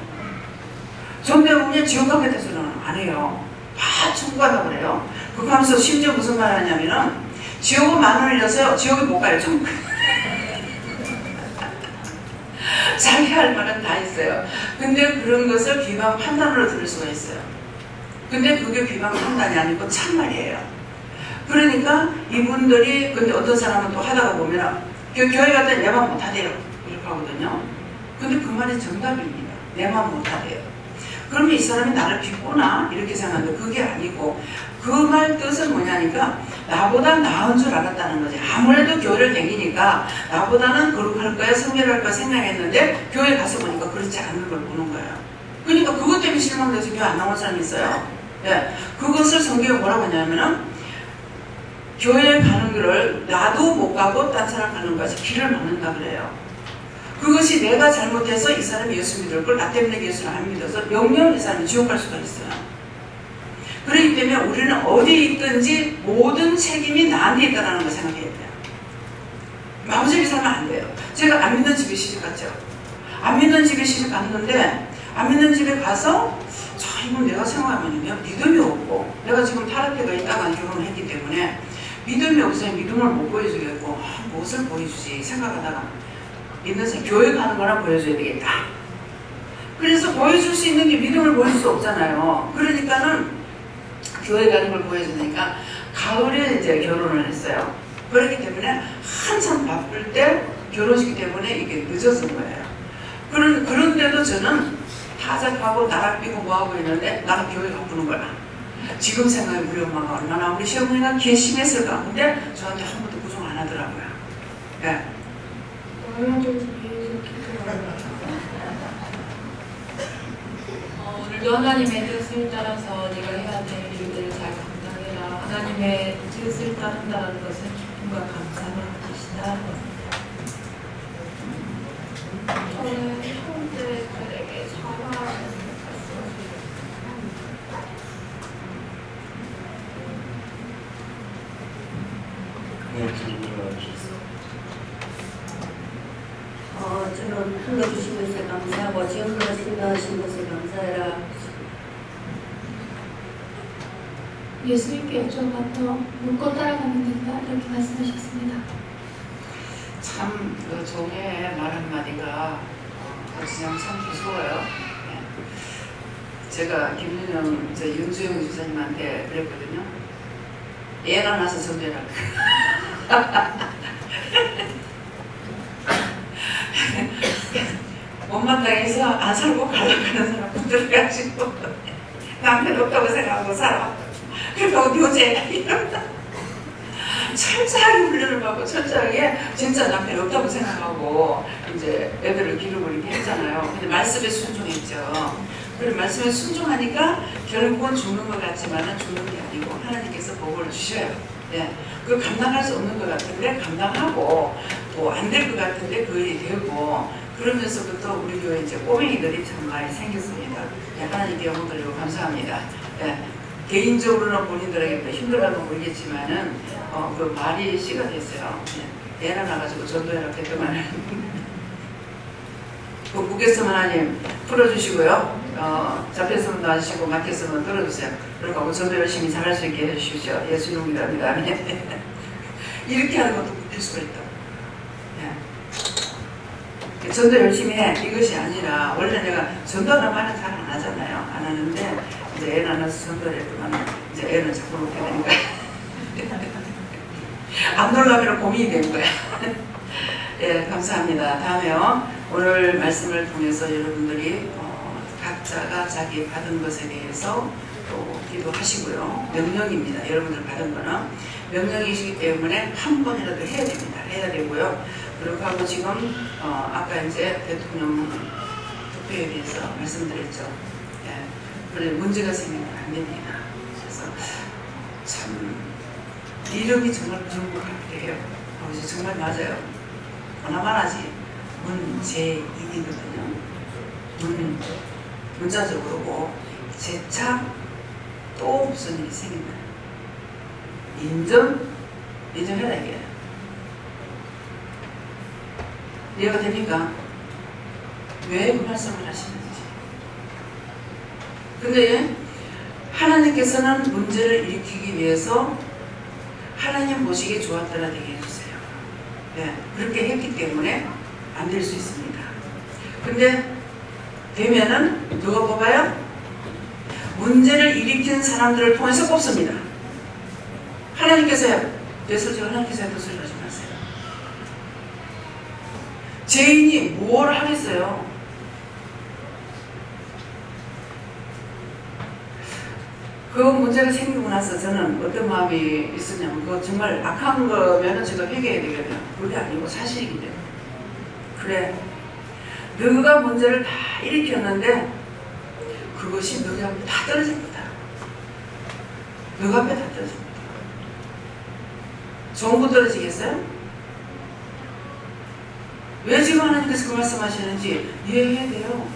전대부분이 지옥 가겠다서는 안 해요. 다 천국 간다고 그래요. 그거 하면서 심지어 무슨 말 하냐면은 지옥은 만 원이라서요. 지옥에 못 가요. 좀 자기 할 말은 다 있어요. 근데 그런 것을 비방 판단으로 들을 수가 있어요. 근데 그게 비방 판단이 아니고 참말이에요. 그러니까 이분들이 근데 어떤 사람은 또 하다가 보면 교회 갔더니 내 맘 못하대요. 이렇게 하거든요. 근데 그 말이 정답입니다. 내 맘 못하대요. 그러면 이 사람이 나를 비꼬나 이렇게 생각하는데 그게 아니고 그 말 뜻은 뭐냐니까 나보다 나은 줄 알았다는 거지. 아무래도 교회를 다니니까 나보다는 거룩할 거야 성결할 거야 생각했는데 교회 가서 보니까 그렇지 않은 걸 보는 거예요. 그러니까 그것 때문에 실망돼서 교회 안 나온 사람이 있어요. 네. 그것을 성경에 뭐라고 하냐면은 교회에 가는 길을 나도 못 가고 딴 사람 가는 것이 길을 막는다 그래요. 그것이 내가 잘못해서 이 사람이 예수 믿을 걸 나 때문에 예수를 안 믿어서 영영 이 사람이 지옥 갈 수가 있어요. 그렇기 때문에 우리는 어디에 있든지 모든 책임이 나한테 있다는 걸 생각해야 돼요. 마음집에 살면 안 돼요. 제가 안 믿는 집에 시집 갔죠. 안 믿는 집에 시집 갔는데 안 믿는 집에 가서 이건 내가 생각하면요 믿음이 없고 내가 지금 타락해가 있다가 결혼을 했기 때문에 믿음이 없어요. 믿음을 못 보여주겠고 무엇을 보여주지 생각하다가 믿는 사람 교회 가는 거나 보여줘야 되겠다. 그래서 보여줄 수 있는 게 믿음을 보여줄 수 없잖아요. 그러니까는 교회 가는 걸 보여주니까 가을에 이제 결혼을 했어요. 그렇기 때문에 한참 바쁠 때 결혼식 때문에 이게 늦어진 거예요. 그런데도 저는 타작하고 나락비고 뭐하고 있는데 나는 교회 가보는 거야. 지금 생각해 우리 엄마가 얼마나 우리 시어머니가 괘씸했을까. 근데 저한테 한 번도 구종 안 하더라고요. 네. 오늘도 하나님의 뜻을 따라서 네가 해야 될 일들을 잘 감당해라. 하나님의 뜻을 따른다는 것은 기쁨과 감사를 뜻이다. 저는 형제들에게 사과하는 저는 흘러주신 것에 감사하고 지금까지 인도하신 것에 감사해라. 예수님께 여쭤봐도 묻고 따라가면 된다 이렇게 말씀하셨습니다. 참 그 종의 말 한마디가 그냥 참 무서워요. 네. 제가 김윤영 윤주영 주사님한테 그랬거든요. 애가 나서 전도해라. 못마땅해서 안 살고 가려고 하는 사람 붙들어가지고 남편 없다고 생각하고 살아. 그리고 교제 이런다. 철저하게 훈련을 받고 철저하게 진짜 남편이 없다고 생각하고 이제 애들을 기르고 이렇게 했잖아요. 근데 말씀에 순종했죠. 그리고 말씀에 순종하니까 결국은 죽는 것 같지만은 죽는 게 아니고 하나님께서 복을 주셔요. 네. 그 감당할 수 없는 것 같은데 감당하고 또 안 될 것 같은데 그 일이 되고 그러면서부터 우리 교회 이제 꼬맹이들이 참 많이 생겼습니다. 네, 하나님께 영광 드리고 감사합니다. 네. 개인적으로는 본인들에게 힘들어도 모르겠지만은 그 말이 씨가 됐어요. 네. 애나 나가지고 전도해라 했더만은 그 무게성 하나님 풀어주시고요. 잡혔으면 놔주시고 막혔으면 들어주세요. 그리고 전도 열심히 잘할 수 있게 해주십시오. 예수님 믿습니다. 이렇게 하는 것도 될 수가 있다고. 네. 전도 열심히 해. 이것이 아니라 원래 내가 전도하는 말은 잘 안 하잖아요. 안 하는데 이제 애 낳아서 전도를 했더만 이제 애는 자꾸 놓게 되는 거야. 안 놀라면 고민이 되는 거야. 예, 감사합니다. 다음에요. 오늘 말씀을 통해서 여러분들이 각자가 자기 받은 것에 대해서 또 기도하시고요. 명령입니다. 여러분들 받은 거는 명령이시기 때문에 한 번이라도 해야 됩니다. 해야 되고요. 그렇게 하고 지금 아까 이제 대통령 투표에 대해서 말씀드렸죠. 예. 그래 문제가 생기면 안 됩니다. 그래서 참 이름이 정말 그런 것 같아요. 아버지 정말 맞아요. 하나만 하지 문재인이거든요. 문자적으로고 재차 또 무슨 일이 생긴다. 인정해라 이게. 이해가 됩니까? 왜 그 말씀을 하시는지. 근데 하나님께서는 문제를 일으키기 위해서 하나님 보시기에 좋았더라 되게 해주세요. 네, 그렇게 했기 때문에 안 될 수 있습니다. 근데 되면은 누가 뽑아요? 문제를 일으킨 사람들을 통해서 뽑습니다. 하나님께서요. 내 솔직히 하나님께서 했던 소리 하지 마세요. 죄인이 뭘 하겠어요? 그 문제가 생기고 나서 저는 어떤 마음이 있었냐면 그거 정말 악한 거면은 제가 회개해야 되거든요. 그게 아니고 사실이기 때문에. 그래. 너가 문제를 다 일으켰는데 그것이 너희 앞에 다 떨어집니다. 너희 앞에 다 떨어집니다. 좋은 거 떨어지겠어요? 왜 지금 하나님께서 그 말씀하시는지 이해해야 돼요.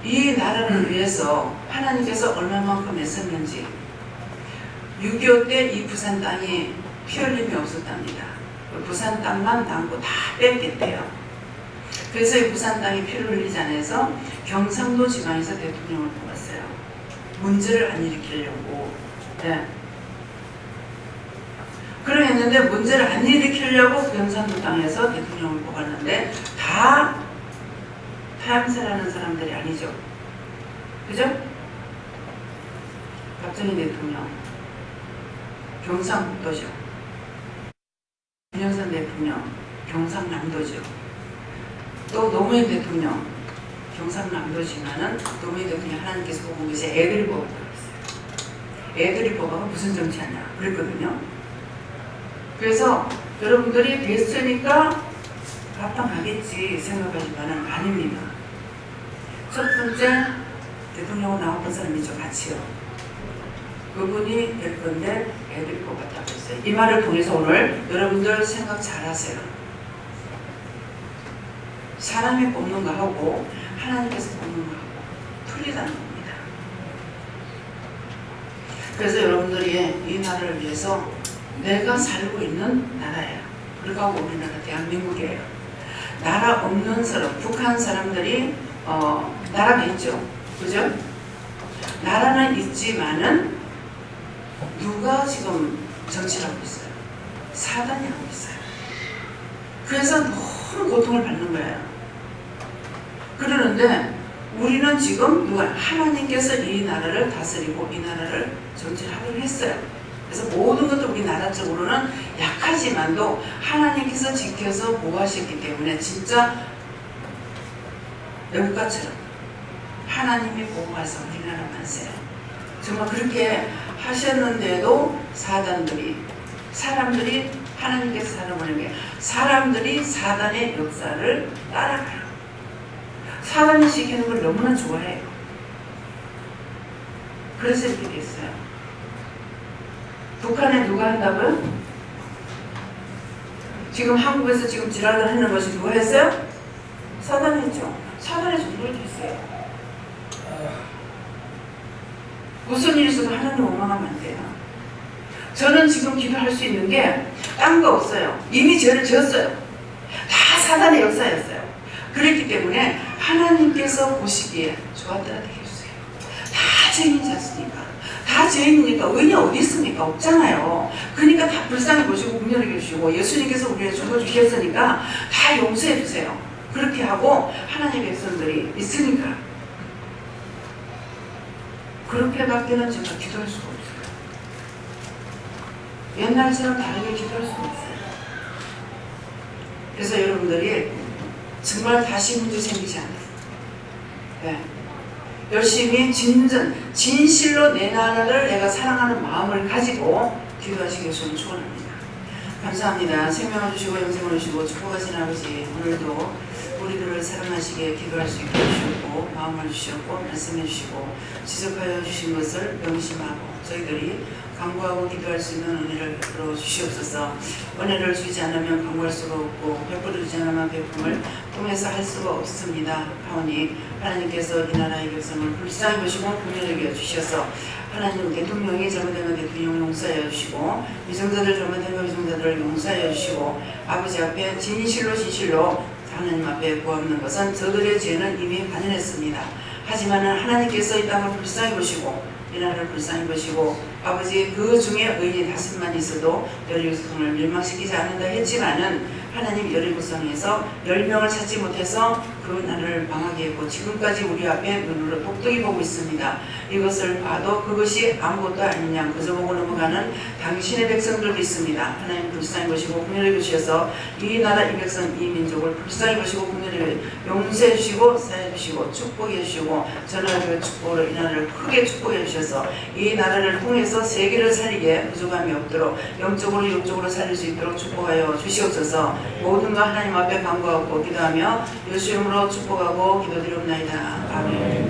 이 나라를 위해서 하나님께서 얼마만큼 애썼는지 6.25 때 이 부산 땅이 피 흘림이 없었답니다. 부산 땅만 담고 다 뺏겠대요. 그래서 이 부산 땅이 피를 흘리지 않아서 경상도 지방에서 대통령을 뽑았어요. 문제를 안 일으키려고. 네. 그랬는데 문제를 안 일으키려고 경상도 땅에서 대통령을 뽑았는데 다 타양사라는 사람들이 아니죠. 그죠? 박정희 대통령 경상북도죠. 김영삼 대통령 경상남도죠. 또 노무현 대통령 경상남도지만은 노무현 대통령 하나님께서 보고 계세요. 애들이 뽑았다고 했어요. 애들이 뽑아가 무슨 정치하냐 그랬거든요. 그래서 여러분들이 됐으니까 합당하겠지 생각하지만은 아닙니다. 첫 번째 대통령으로 나왔던 사람이죠. 같이요. 그분이 될 건데 애들이 뽑았다고 했어요. 이 말을 통해서 오늘 여러분들 생각 잘 하세요. 사람이 뽑는 거하고 하나님께서 뽑는 거하고 틀리다는 겁니다. 그래서 여러분들이 이 나라를 위해서 내가 살고 있는 나라예요. 그리고 우리나라 대한민국이에요. 나라 없는 사람, 북한 사람들이 나라가 있죠. 그죠? 나라는 있지만은 누가 지금 정치를 하고 있어요? 사단이 하고 있어요. 그래서 너무 고통을 받는 거예요. 그러는데 우리는 지금 누가 하나님께서 이 나라를 다스리고 이 나라를 정치하기로 했어요. 그래서 모든 것도 우리 나라적으로는 약하지만도 하나님께서 지켜서 보호하셨기 때문에 진짜 외국가처럼 하나님이 보호해서 우리나라 만세요. 정말 그렇게 하셨는데도 사람들이 하나님께서 살아보는 게 사람들이 사단의 역사를 따라가요. 사단이 시키는 걸 너무나 좋아해요. 그래서 이렇게 됐어요. 북한에 누가 한다고요? 지금 한국에서 지금 지랄을 하는 것이 누가 했어요? 사단이 했죠. 사단의 정도를 됐어요. 무슨 일이 있어도 하나님 원망하면 안 돼요. 저는 지금 기도할 수 있는 게 딴 거 없어요. 이미 죄를 지었어요. 다 사단의 역사였어요. 그랬기 때문에 하나님께서 보시기에 좋았더라 되겠어요. 다 죄인이지 않습니까? 다 죄인이니까 의인이 어디 있습니까? 없잖아요. 그러니까 다 불쌍히 보시고 긍휼히 여기시고 예수님께서 우리를 죽어주셨으니까 다 용서해 주세요. 그렇게 하고 하나님의 백성들이 있으니까 그렇게밖에는 제가 기도할 수가 없어요. 옛날처럼 다르게 기도할 수가 없어요. 그래서 여러분들이 정말 다시 문제 생기지 않아요. 네. 열심히 진실로 내 나라를 내가 사랑하는 마음을 가지고 기도하시기 위해서 축원합니다. 감사합니다. 생명을 주시고 영생을 주시고 축복하신 아버지, 오늘도 우리들을 사랑하시게 기도할 수 있게 해주셨고 마음을 주셨고 말씀해 주시고 지적하여 주신 것을 명심하고 저희들이 간구하고 기도할 수 있는 은혜를 베풀어 주시옵소서. 은혜를 주지 않으면 간구할 수가 없고 베풀어 주지 않으면 베품을 통해서 할 수가 없습니다. 하오니 하나님께서 이 나라의 백성을 불쌍히 보시고 긍휼히 여겨 주셔서 하나님 대통령이 잘못되면 대통령을 용서하여 주시고 위정자들 잘못되면 위정자들을 용서하여 주시고 아버지 앞에 진실로 하나님 앞에 구하는 것은 저들의 죄는 이미 반인했습니다. 하지만 하나님께서 이 땅을 불쌍히 보시고 이 나라를 불쌍히 보시고 아버지 그 중에 의인이 5만 있어도 여리고성을 멸망시키지 않는다 했지만은 하나님 여리고성에서 10명을 찾지 못해서 그 나라를 망하게 했고 지금까지 우리 앞에 눈으로 똑똑히 보고 있습니다. 이것을 봐도 그것이 아무것도 아니냐 그저 보고 넘어가는 당신의 백성들도 있습니다. 하나님 불쌍히 보시고 긍휼히 주셔서 이 나라 이 백성 이 민족을 불쌍히 보시고 긍휼히 용서해 주시고 사해 주시고 축복해 주시고 전하의 축복으로 이 나라를 크게 축복해 주셔서 이 나라를 통해서 세계를 살리게 부족함이 없도록 영적으로 육적으로 살릴 수 있도록 축복하여 주시옵소서. 모든 것 하나님 앞에 간구하고 기도하며 예수 이름으로 축복하고 기도드리옵나이다. 아멘.